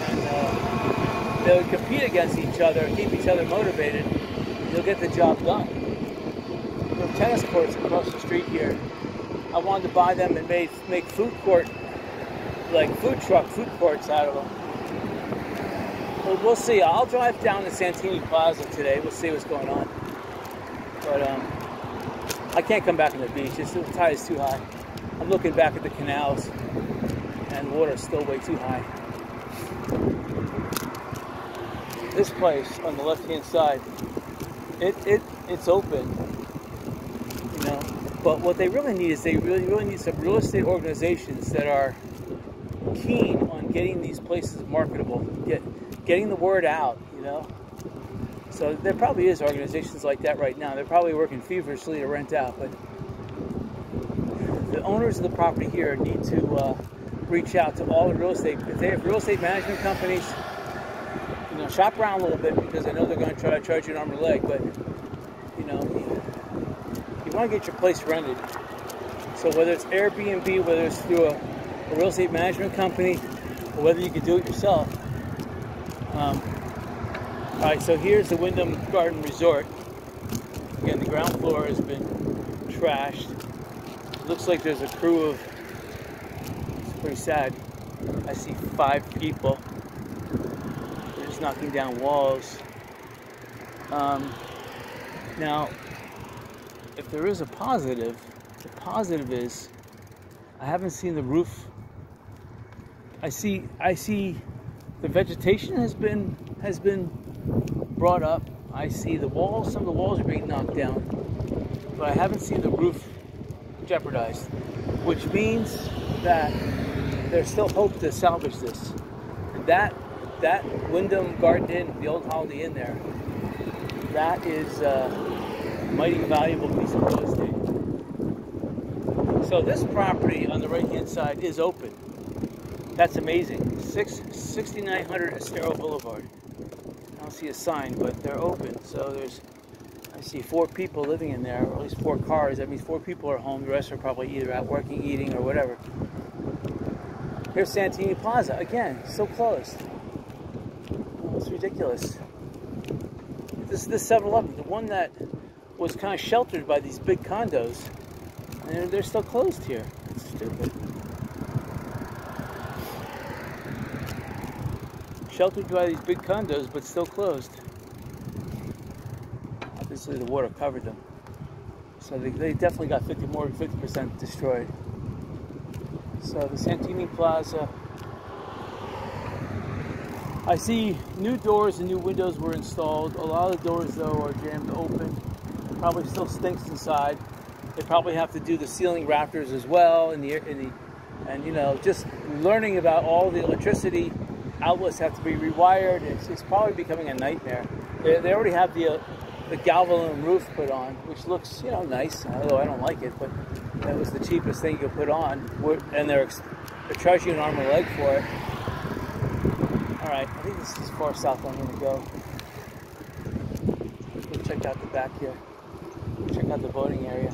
And they would compete against each other, keep each other motivated. You'll get the job done. There are tennis courts across the street here. I wanted to buy them and make food court, like food courts out of them. Well, we'll see. I'll drive down to Santini Plaza today. We'll see what's going on. But I can't come back on the beach. The tide is too high. I'm looking back at the canals, and the water's still way too high. This place on the left-hand side, it's open, you know. But what they really need is they really need some real estate organizations that are keen on getting these places marketable, getting the word out, you know. So there probably is organizations like that right now. They're probably working feverishly to rent out, but the owners of the property here need to reach out to all the real estate. If they have real estate management companies, you know, shop around a little bit because I know they're going to try to charge you an arm and a leg, but you know, you want to get your place rented. So whether it's Airbnb, whether it's through a real estate management company, or whether you can do it yourself. All right, so here's the Wyndham Garden Resort. Again, the ground floor has been trashed. It looks like there's a crew of, it's pretty sad. I see 5 people. They're just knocking down walls. Now, if there is a positive, the positive is I haven't seen the roof. I see the vegetation has been brought up. I see the walls, some of the walls are being knocked down, but I haven't seen the roof jeopardized, which means that there's still hope to salvage this. And that Wyndham Garden Inn, the old Holiday Inn there, that is a mighty valuable piece of real estate. So this property on the right-hand side is open. That's amazing. 6900 Estero Boulevard. I don't see a sign, but they're open. So I see 4 people living in there, or at least 4 cars. That means 4 people are home. The rest are probably either out working, eating, or whatever. Here's Santini Plaza. Again, still closed. Oh, it's ridiculous. This 7-Eleven, the one that was kind of sheltered by these big condos, and they're still closed here. It's stupid. Sheltered by these big condos, but still closed. Obviously, the water covered them. So they definitely got more than 50% destroyed. So the Santini Plaza. I see new doors and new windows were installed. A lot of the doors, though, are jammed open. Probably still stinks inside. They probably have to do the ceiling rafters as well, and you know, just learning about all the electricity outlets have to be rewired. It's probably becoming a nightmare. They already have the galvanum roof put on, which looks, you know, nice, although I don't like it, but that was the cheapest thing you could put on, and they're charging you an arm and a leg for it. All right, I think this is as far south I'm going to go. Let's check out the back here. Check out the boating area.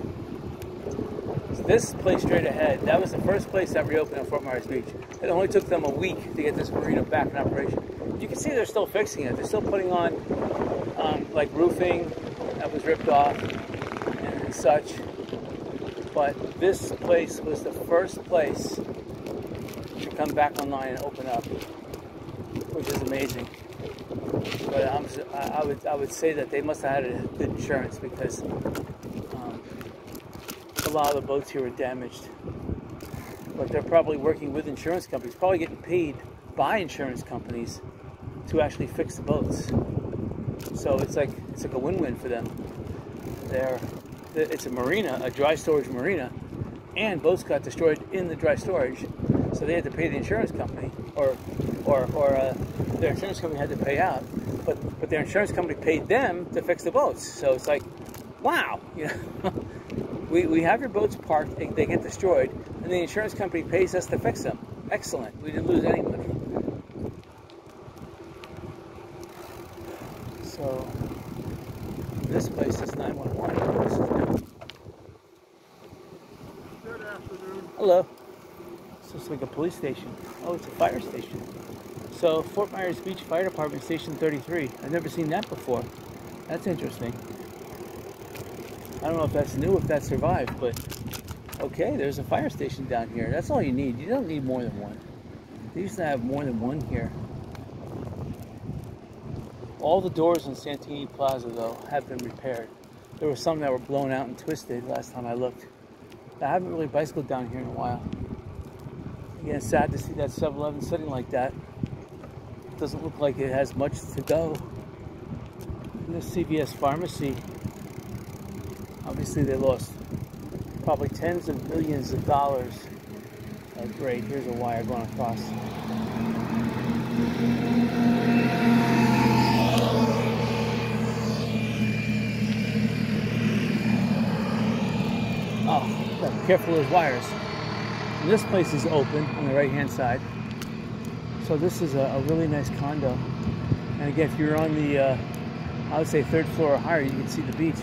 So this place straight ahead, that was the first place that reopened on Fort Myers Beach. It only took them a week to get this marina back in operation. You can see they're still fixing it. They're still putting on like roofing that was ripped off and such. But this place was the first place to come back online and open up, which is amazing. But I would say that they must have had good insurance, because a lot of the boats here were damaged. But they're probably working with insurance companies, probably getting paid by insurance companies to actually fix the boats. So it's like a win-win for them. It's a marina, a dry storage marina, and boats got destroyed in the dry storage, so they had to pay the insurance company, or their insurance company had to pay out, but their insurance company paid them to fix the boats. So it's like, wow, you know, we have your boats parked, they get destroyed, and the insurance company pays us to fix them. Excellent. We didn't lose any money. So this place is 911. This is new. Good afternoon. Hello. This looks like a police station. Oh, it's a fire station. So Fort Myers Beach Fire Department Station 33. I've never seen that before. That's interesting. I don't know if that's new, if that survived, but okay, there's a fire station down here. That's all you need. You don't need more than one. They used to have more than one here. All the doors in Santini Plaza, though, have been repaired. There were some that were blown out and twisted last time I looked. I haven't really bicycled down here in a while. Again, it's sad to see that 7-Eleven sitting like that. Doesn't look like it has much to go. And this CVS pharmacy, obviously they lost probably tens of millions of dollars. Oh, great, here's a wire going across. Oh, careful with those wires. And this place is open on the right-hand side. So this is a really nice condo. And again, if you're on the, I would say 3rd floor or higher, you can see the beach.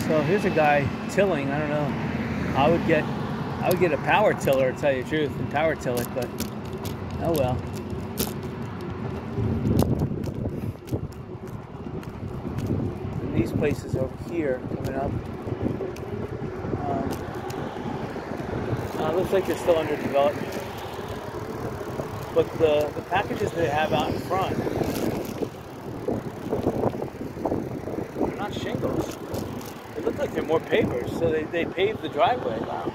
So here's a guy tilling. I don't know. I would get a power tiller, to tell you the truth, and power till it, but oh well. And these places over here coming up. Looks like they're still under development. But the packages they have out in front are not shingles. They look like they're more pavers, so they paved the driveway. Wow.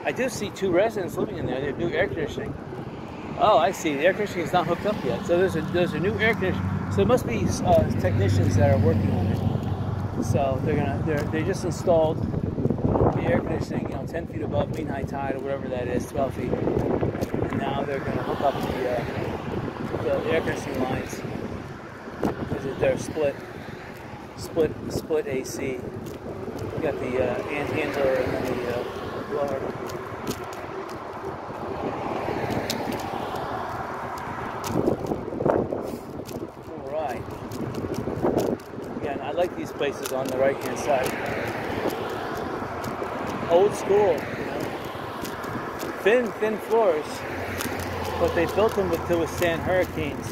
I do see 2 residents living in there. They have new air conditioning. Oh, I see. The air conditioning is not hooked up yet. So there's a new air conditioning. So there must be technicians that are working on it. So they just installed the air conditioning, 10 feet above mean high tide, or whatever that is, 12 feet. And now they're going to hook up the air conditioning lines, because they're split AC. You got the ant handler and then the blower. All right. Again, I like these places on the right-hand side. Old school, thin floors, but they built them to withstand hurricanes.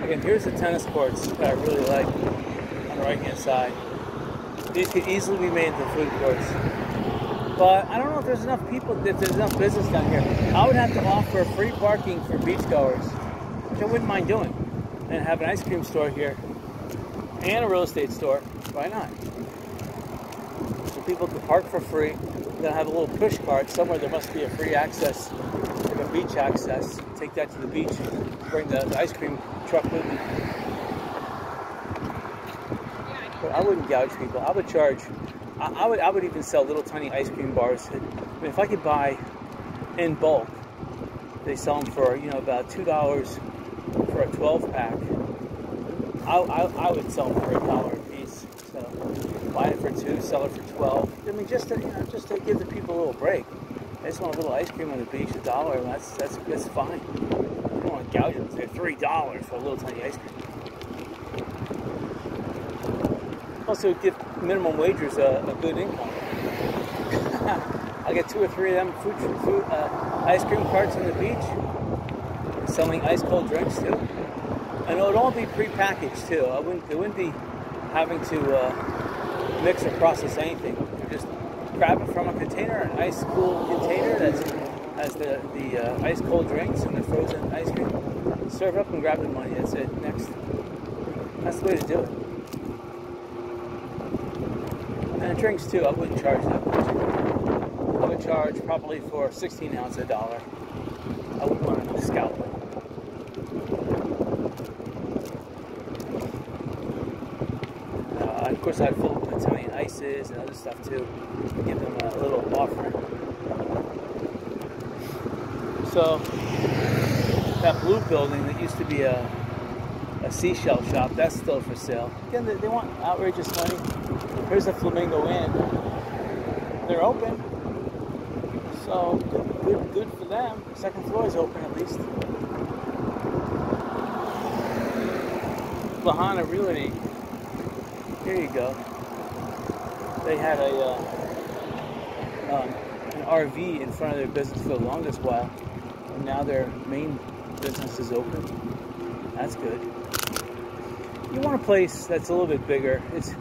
Again, here's the tennis courts that I really like on the right-hand side. These could easily be made into food courts. But I don't know if there's enough people, if there's enough business down here. I would have to offer free parking for beachgoers, which I wouldn't mind doing, and have an ice cream store here and a real estate store. Why not? So people can park for free. Then have a little push cart somewhere. There must be a free access, like a beach access. Take that to the beach. Bring the ice cream truck with me. But I wouldn't gouge people. I would charge. I would even sell little tiny ice cream bars. I mean, if I could buy in bulk, they sell them for about $2 for a 12-pack. I would sell them for $1 a piece. So buy it for 2, sell it for 12. I mean, just to give the people a little break. I just want a little ice cream on the beach, $1. That's fine. I don't want to gouge them. Say $3 for a little tiny ice cream. Plus, it would give minimum wagers a good income. I'll get 2 or 3 of them ice cream carts on the beach, selling ice cold drinks too. And it would all be pre-packaged too. It wouldn't be having to mix or process anything. You just grab it from a container, an ice cool container that has the ice cold drinks and the frozen ice cream. Serve it up and grab the money. That's it. Next. That's the way to do it. And drinks too. I wouldn't charge that much. I would charge probably for 16 ounce $1. I wouldn't want to scalp it. Of course, I'd fill up with Italian ices and other stuff too. Give them a little offering. So that blue building that used to be a seashell shop, that's still for sale. Again, they want outrageous money. Here's the Flamingo Inn. They're open, so good for them. The second floor is open at least. Bahana Realty. Here you go. They had an RV in front of their business for the longest while, and now their main business is open. That's good. You want a place that's a little bit bigger. It's,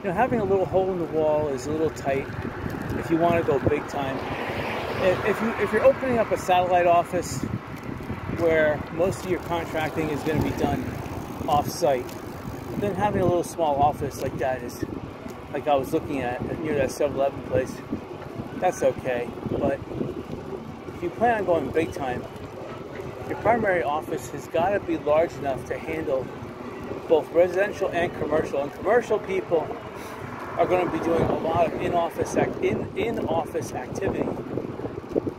having a little hole in the wall is a little tight if you want to go big time. If you're opening up a satellite office where most of your contracting is going to be done off-site, then having a little small office like that is, like I was looking at near that 7-Eleven place, that's okay. But if you plan on going big time, your primary office has got to be large enough to handle both residential and commercial. And commercial people are going to be doing a lot of in-office activity.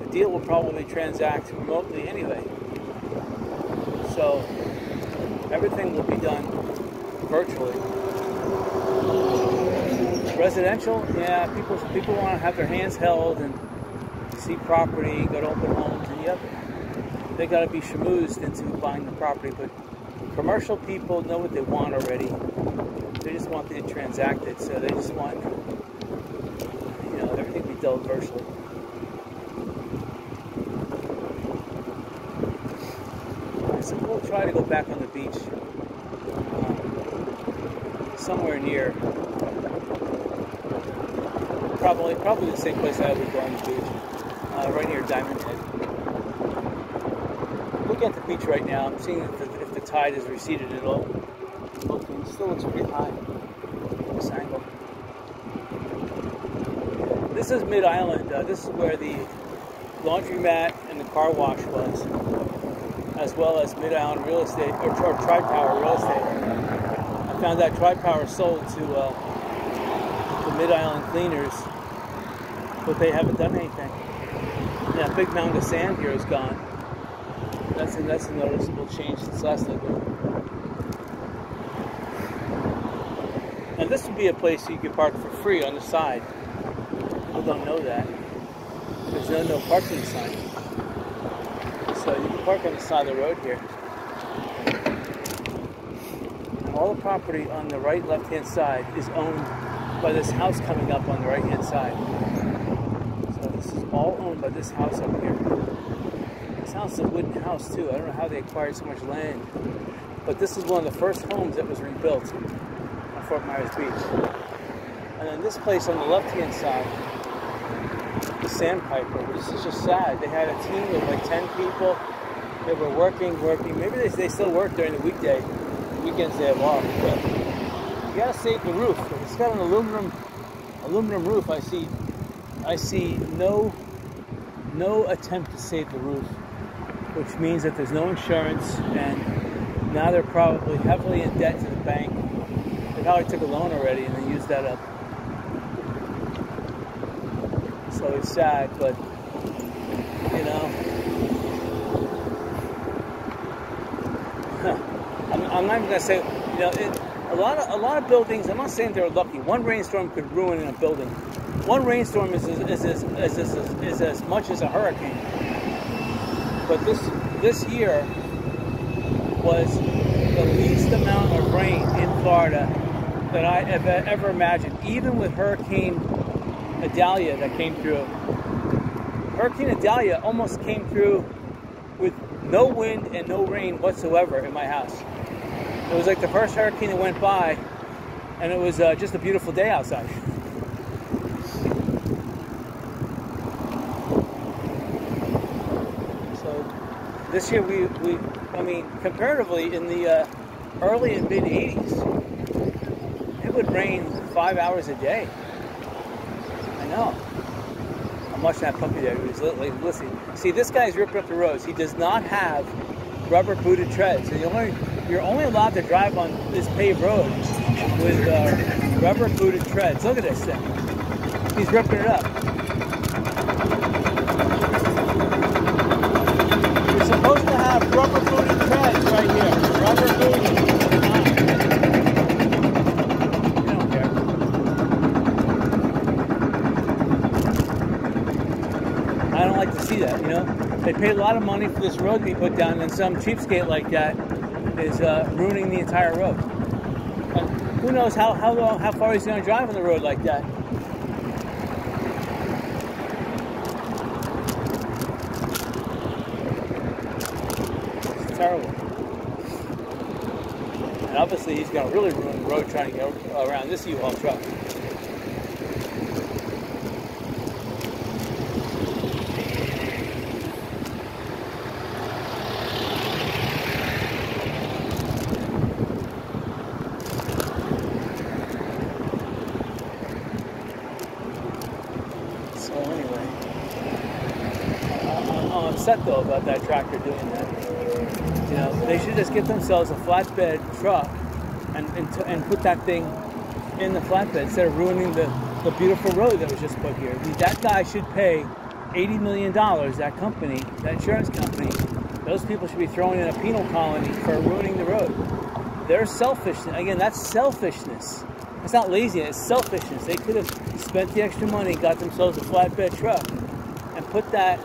The deal will probably transact remotely anyway. So everything will be done virtually. Residential, yeah, people want to have their hands held and see property, go to open homes, and yep, they got to be schmoozed into buying the property. But commercial people know what they want already. They just want it transacted, so they just want, everything to be dealt virtually. So we'll try to go back on the beach somewhere near, probably the same place I would go on the beach, right near Diamond Head. Looking at the beach right now, I'm seeing if the tide has receded at all. It still looks pretty high. This angle. This is Mid-Island. This is where the laundromat and the car wash was, as well as Mid-Island real estate, or Tri-Power real estate. I found that Tri-Power sold to the Mid-Island cleaners, but they haven't done anything. Yeah, big mound of sand here is gone. That's a noticeable change since last time. And this would be a place you could park for free on the side. People don't know that. There's no parking sign. So you can park on the side of the road here. And all the property on the right left-hand side is owned by this house coming up on the right-hand side. So this is all owned by this house up here. This house is a wooden house too. I don't know how they acquired so much land. But this is one of the first homes that was rebuilt on Fort Myers Beach. And then this place on the left-hand side, the Sandpiper, this is just sad. They had a team of like 10 people. They were working. Maybe they still work during the weekday. The weekends they have off. But you gotta save the roof. It's got an aluminum roof. I see no attempt to save the roof, which means that there's no insurance, and now they're probably heavily in debt to the bank. They probably took a loan already and they used that up. So it's sad, but I'm not even gonna say, a lot of buildings. I'm not saying they're lucky. One rainstorm could ruin a building. One rainstorm is as much as a hurricane. But this year was the least amount of rain in Florida that I have ever imagined. Even with Hurricane Idalia that came through. Hurricane Idalia almost came through with no wind and no rain whatsoever in my house. It was like the first hurricane that went by, and it was just a beautiful day outside. So this year I mean, comparatively in the early and mid 80s, it would rain 5 hours a day. I know. I'm watching that puppy there. He was listening. See, this guy's ripped up the roads. He does not have rubber booted treads. So you're only allowed to drive on this paved road with rubber booted treads. Look at this thing. He's ripping it up. You're supposed to have rubber booted treads right here. Rubber booted. You don't care. I don't like to see that, you know? They paid a lot of money for this road to be put down, and some cheapskate like that is ruining the entire road. And who knows how far he's going to drive on the road like that. It's terrible. And obviously he's going to really ruin the road trying to get around this U-Haul truck. I'm upset though about that tractor doing that. You know, they should just get themselves a flatbed truck and put that thing in the flatbed instead of ruining the beautiful road that was just put here. That guy should pay $80 million, that company, that insurance company. Those people should be thrown in a penal colony for ruining the road. They're selfish. Again, that's selfishness. It's not laziness, it's selfishness. They could have spent the extra money, got themselves a flatbed truck, and put that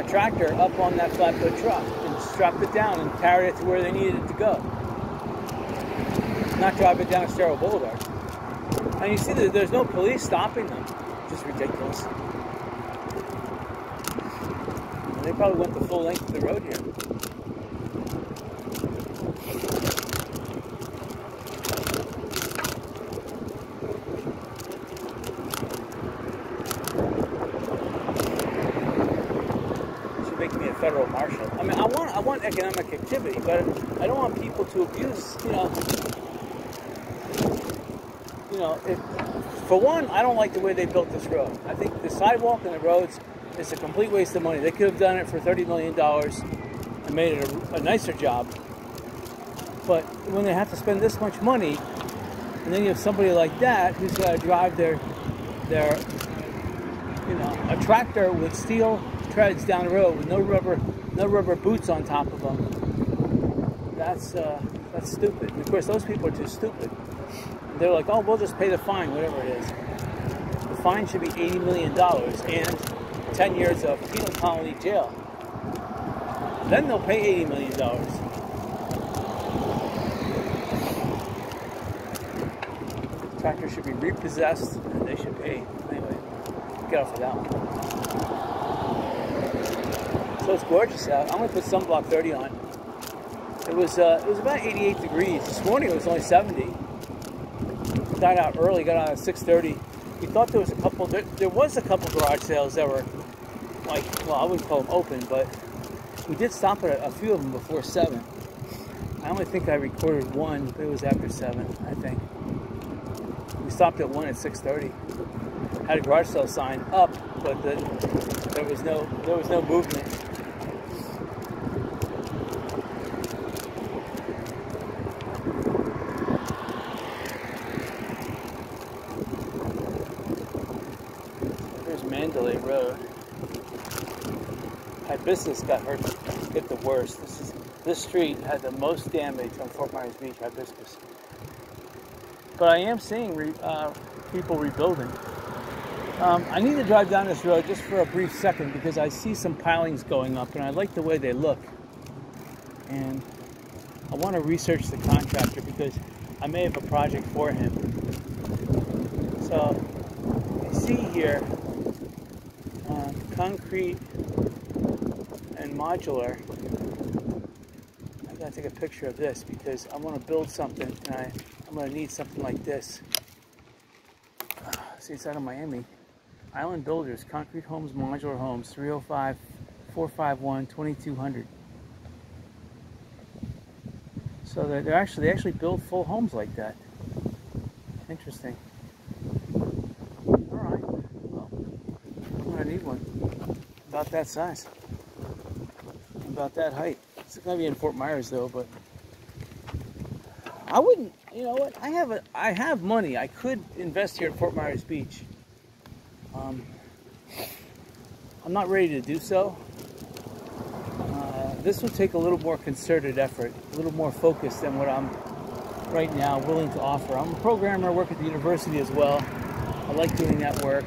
tractor up on that flatbed truck and strapped it down and carried it to where they needed it to go. Not drive it down Estero Boulevard. And you see that there's no police stopping them. Just ridiculous. And they probably went the full length of the road here. Make me a federal marshal. I mean, I want economic activity, but I don't want people to abuse. For one, I don't like the way they built this road. I think the sidewalk and the roads is a complete waste of money. They could have done it for $30 million and made it a nicer job. But when they have to spend this much money, and then you have somebody like that who's got to drive a tractor with steel treads down the road with no rubber boots on top of them. That's stupid. And of course, those people are too stupid. They're like, oh, we'll just pay the fine, whatever it is. The fine should be $80 million and 10 years of penal colony jail. Then they'll pay $80 million. The tractor should be repossessed, and they should pay. Anyway, get off of that one. So it's gorgeous out. I'm going to put sunblock 30 on. It was about 88 degrees. This morning it was only 70. Got out early, got out at 6:30. We thought there was a couple garage sales that were like, well, I wouldn't call them open, but we did stop at a few of them before 7. I only think I recorded one, but it was after 7, I think. We stopped at one at 6:30. Had a garage sale sign up, but there was no movement. There's Mandalay Road. Hibiscus got hit the worst. This street had the most damage on Fort Myers Beach, Hibiscus. But I am seeing people rebuilding. I need to drive down this road just for a brief second because I see some pilings going up and I like the way they look. And I want to research the contractor because I may have a project for him. So you see here, concrete and modular. I gotta take a picture of this because I want to build something, and I'm gonna need something like this. See, it's out of Miami. Island Builders, concrete homes, modular homes, 305-451-2200. So they actually build full homes like that. Interesting. All right. Well, I'm gonna need one about that size, about that height. It's gonna be in Fort Myers though, but I wouldn't. You know what? I have money. I could invest here at Fort Myers Beach. I'm not ready to do so. This will take a little more concerted effort, a little more focus than what I'm right now willing to offer. I'm a programmer. I work at the university as well. I like doing that work.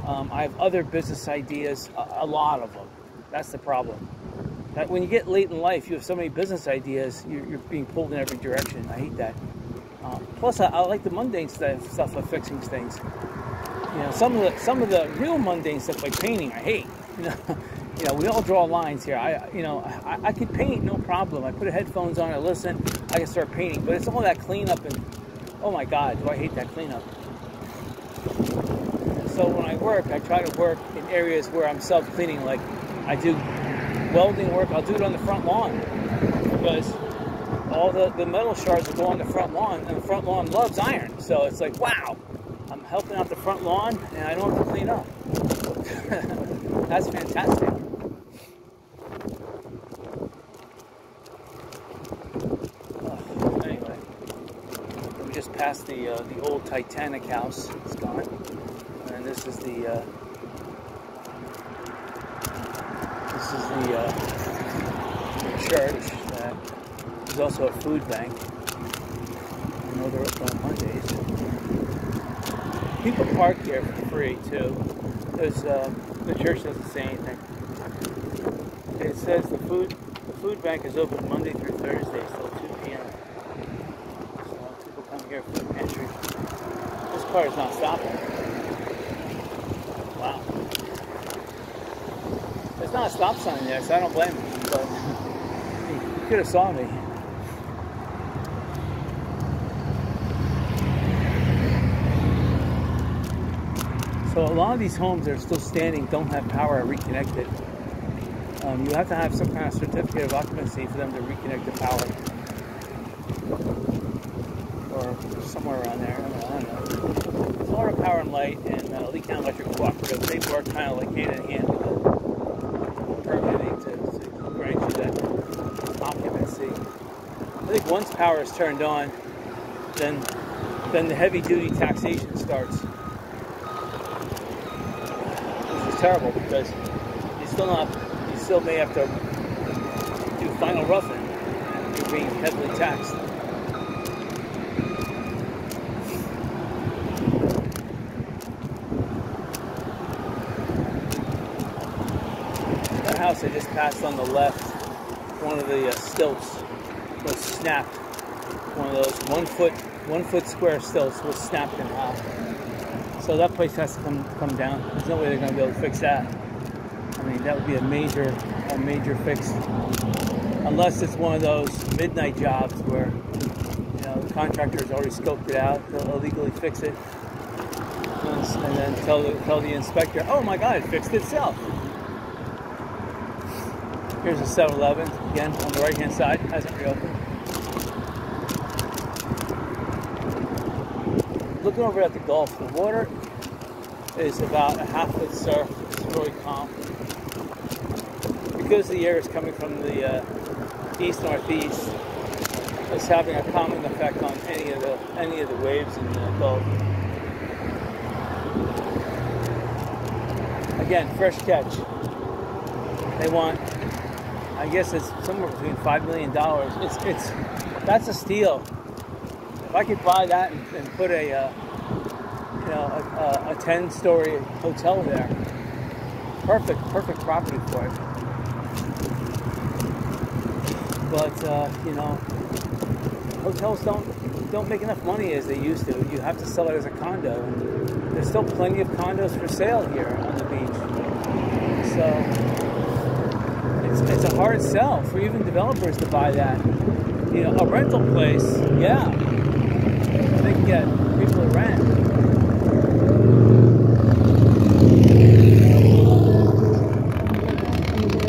I have other business ideas, a lot of them. That's the problem. That when you get late in life, you have so many business ideas, you're being pulled in every direction. I hate that. Plus, I like the mundane stuff of fixing things. You know, some of the real mundane stuff like painting, I hate. You know, we all draw lines here. I could paint, no problem. I put headphones on, I listen, I can start painting. But it's all that cleanup, and oh my God, do I hate that cleanup. So when I work, I try to work in areas where I'm self-cleaning. Like I do welding work, I'll do it on the front lawn because all the metal shards will go on the front lawn, and the front lawn loves iron. So it's like, wow, I'm helping out the front lawn, and I don't have to clean up. That's fantastic. Anyway, we just passed the old Titanic house. It's gone, and this is the church. There's also a food bank. I know they're open on Mondays. People park here for free too. There's the church doesn't say anything. It says the food bank is open Monday through Thursday till 2 p.m. So people come here for the pantry. This car is not stopping. Wow. There's not a stop sign there, so I don't blame him. But he could have saw me. So a lot of these homes that are still standing don't have power reconnected. You have to have some kind of certificate of occupancy for them to reconnect the power. Or somewhere around there, I don't know. Florida Power and Light and Lee County Electric Cooperative, they work kind of like hand in hand with the permitting to grant you that occupancy. I think once power is turned on, then the heavy duty taxation starts. Terrible because you still may have to do final roughing. You're being heavily taxed. That house I just passed on the left, one of the stilts was snapped. One of those 1 foot square stilts was snapped in half. So that place has to come down. There's no way they're going to be able to fix that. I mean, that would be a major fix. Unless it's one of those midnight jobs where, you know, the contractor has already scoped it out, they'll illegally fix it, and then tell the inspector, oh my God, it fixed itself. Here's a 7-Eleven, again, on the right-hand side, hasn't reopened. Looking over at the Gulf, the water is about a half-foot surf. It's really calm. Because the air is coming from the east-northeast, it's having a calming effect on any of the waves in the Gulf. Again, fresh catch. They want, I guess it's somewhere between $5 million. That's a steal. If I could buy that and put a 10-story hotel there, perfect property for it. But hotels don't make enough money as they used to. You have to sell it as a condo, and there's still plenty of condos for sale here on the beach. So it's a hard sell for even developers to buy that. You know, a rental place, yeah, they can get people to rent.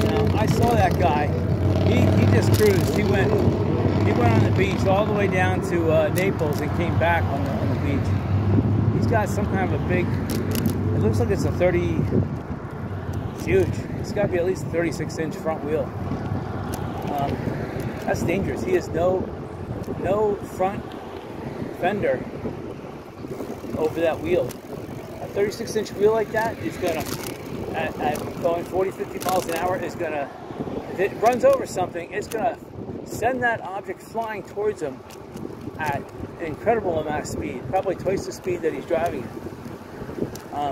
Now I saw that guy. He just cruised. He went on the beach all the way down to Naples and came back on the beach. He's got some kind of a big, it looks like it's a 30, it's huge. It's got to be at least a 36-inch front wheel. That's dangerous. He has no front fender over that wheel. A 36-inch wheel like that is going to, at going 40, 50 miles an hour, is going to, if it runs over something, it's going to send that object flying towards him at an incredible amount of speed, probably twice the speed that he's driving it. I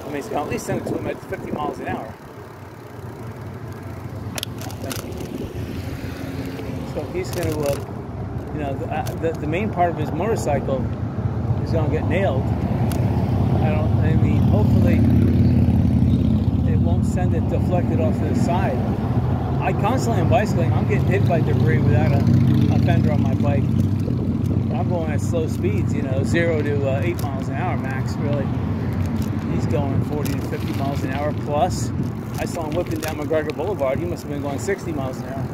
mean, it's going to at least send it to him at 50 miles an hour. So he's going to, you know, the main part of his motorcycle is going to get nailed. I mean, hopefully it won't send it deflected off to the side. I constantly am bicycling. I'm getting hit by debris without a fender on my bike. I'm going at slow speeds, you know, 0 to 8 miles an hour max, really. He's going 40 to 50 miles an hour plus. I saw him whipping down McGregor Boulevard. He must have been going 60 miles an hour.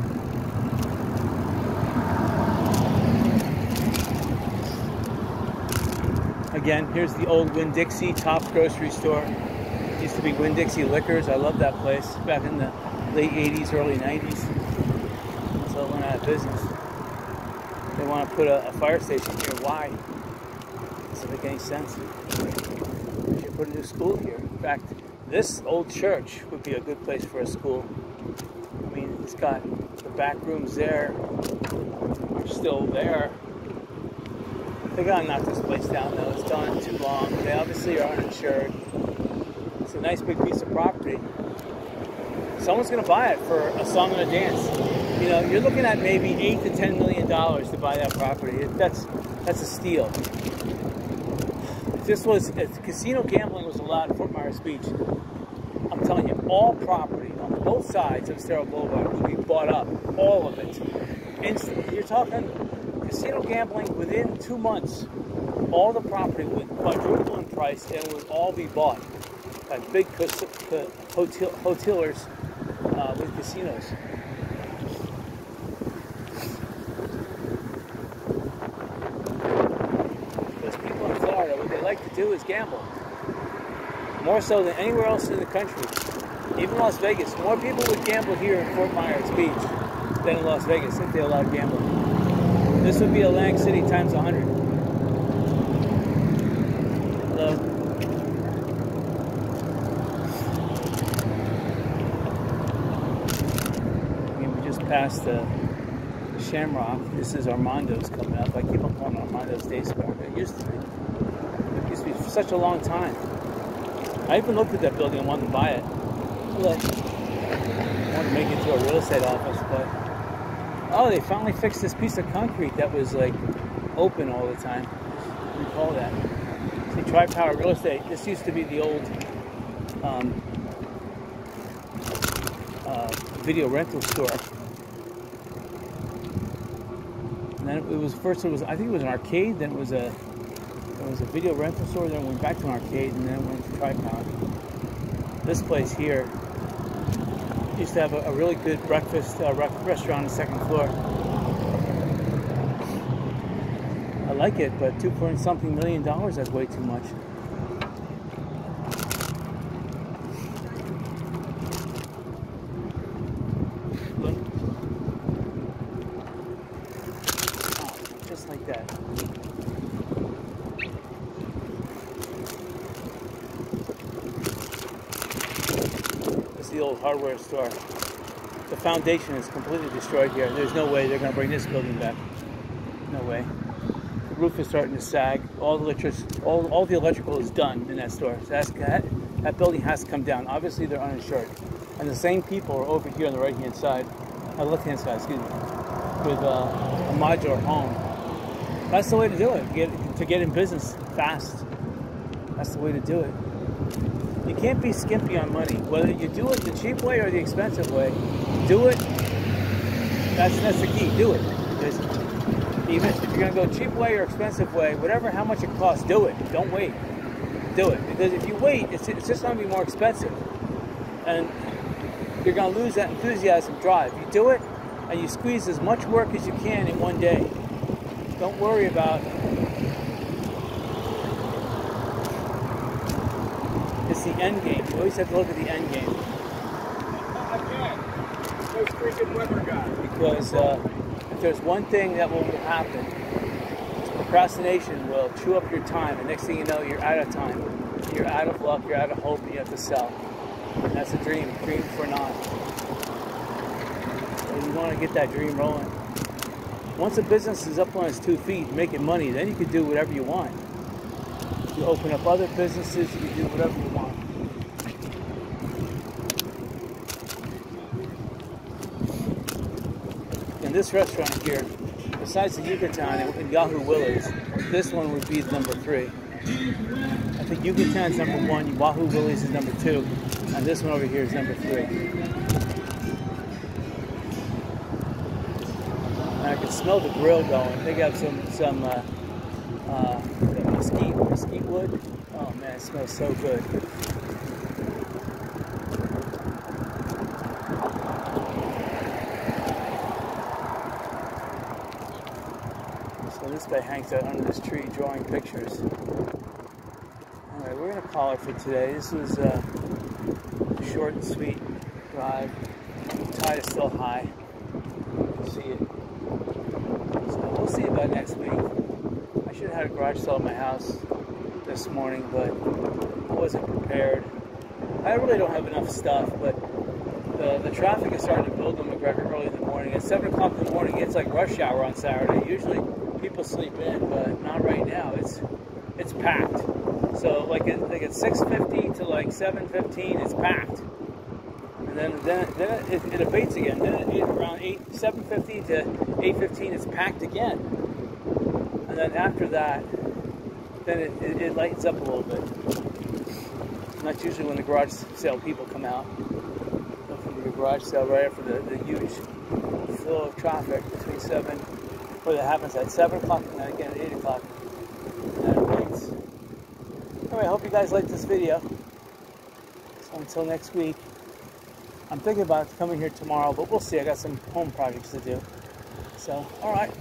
Again, here's the old Winn-Dixie Tops grocery store. It used to be Winn-Dixie Liquors. I love that place back in the late 80s, early 90s. So it went out of business. They want to put a fire station here. Why? Doesn't make any sense. They should put a new school here. In fact, this old church would be a good place for a school. I mean, it's got the back rooms there. Are still there. They gotta knock this place down though. It's done too long. They obviously are uninsured. It's a nice big piece of property. Someone's gonna buy it for a song and a dance. You know, you're looking at maybe $8 to $10 million to buy that property. That's a steal. If casino gambling was allowed in Fort Myers Beach, I'm telling you, all property on both sides of Cerro Boulevard would be bought up. All of it. Instantly. You're talking casino gambling within 2 months. All the property would quadruple in price and it would all be bought by big hotelers with casinos. Those people in Florida, what they like to do is gamble. More so than anywhere else in the country. Even Las Vegas. More people would gamble here in Fort Myers Beach than in Las Vegas if they allowed gambling. This would be Atlantic City times 100. Hello. I mean, we just passed the Shamrock. This is Armando's coming up. I keep on calling it Armando's Day Spa. It used to be. It used to be for such a long time. I even looked at that building and wanted to buy it. Look. I wanted to make it into a real estate office, but oh, they finally fixed this piece of concrete that was like open all the time. Recall that. See, Tri-Power Real Estate. This used to be the old video rental store. And then it was I think it was an arcade. Then it was a video rental store. Then it went back to an arcade, and then it went to Tri-Power. This place here used to have a really good breakfast restaurant on the second floor. I like it, but $2.something million, that's way too much. Look. Oh, just like that. The old hardware store. The foundation is completely destroyed here. There's no way they're going to bring this building back. No way. The roof is starting to sag. All the electrical is done in that store. So that building has to come down. Obviously, they're uninsured. And the same people are over here on the right-hand side, left-hand side, excuse me, with a modular home. That's the way to do it, to get in business fast. That's the way to do it. You can't be skimpy on money. Whether you do it the cheap way or the expensive way, do it. That's the key, do it. Because even if you're gonna go cheap way or expensive way, whatever, how much it costs, do it. Don't wait. Do it. Because if you wait, it's just gonna be more expensive. And you're gonna lose that enthusiasm drive. You do it, and you squeeze as much work as you can in one day. Don't worry about it's the end game. You always have to look at the end game. Again, those freaking weather guys. Because if there's one thing that will happen, procrastination will chew up your time, and next thing you know, you're out of time. You're out of luck, you're out of hope, and you have to sell. And that's a dream for naught. So you want to get that dream rolling. Once a business is up on its 2 feet, making money, then you can do whatever you want. You open up other businesses, you can do whatever you want. In this restaurant here, besides the Yucatan and Yahoo Willie's, this one would be number 3. I think Yucatan's number 1, Wahoo Willie's is number 2, and this one over here is number 3. And I can smell the grill going. They got some mesquite wood. Oh man, it smells so good. So this guy hangs out under this tree drawing pictures. Alright, we're going to call it for today. This was a short and sweet drive. The tide is still high. You can see it. So we'll see about next week. I should have had a garage sale at my house this morning, but I wasn't prepared. I really don't have enough stuff, but the traffic is starting to build in McGregor early in the morning. At 7 o'clock in the morning, it's like rush hour on Saturday. Usually people sleep in, but not right now. It's packed. So like at 6:50 to like 7:15, it's packed. And then it abates again. Then around 7:50 to 8:15, it's packed again. And then after that, then it lightens up a little bit. And that's usually when the garage sale people come out. They'll come to the garage sale right after the huge flow of traffic between 7, where that happens at 7 o'clock and then again at 8 o'clock. And then it waits. Anyway, I hope you guys liked this video. So until next week, I'm thinking about coming here tomorrow, but we'll see. I got some home projects to do. So, alright.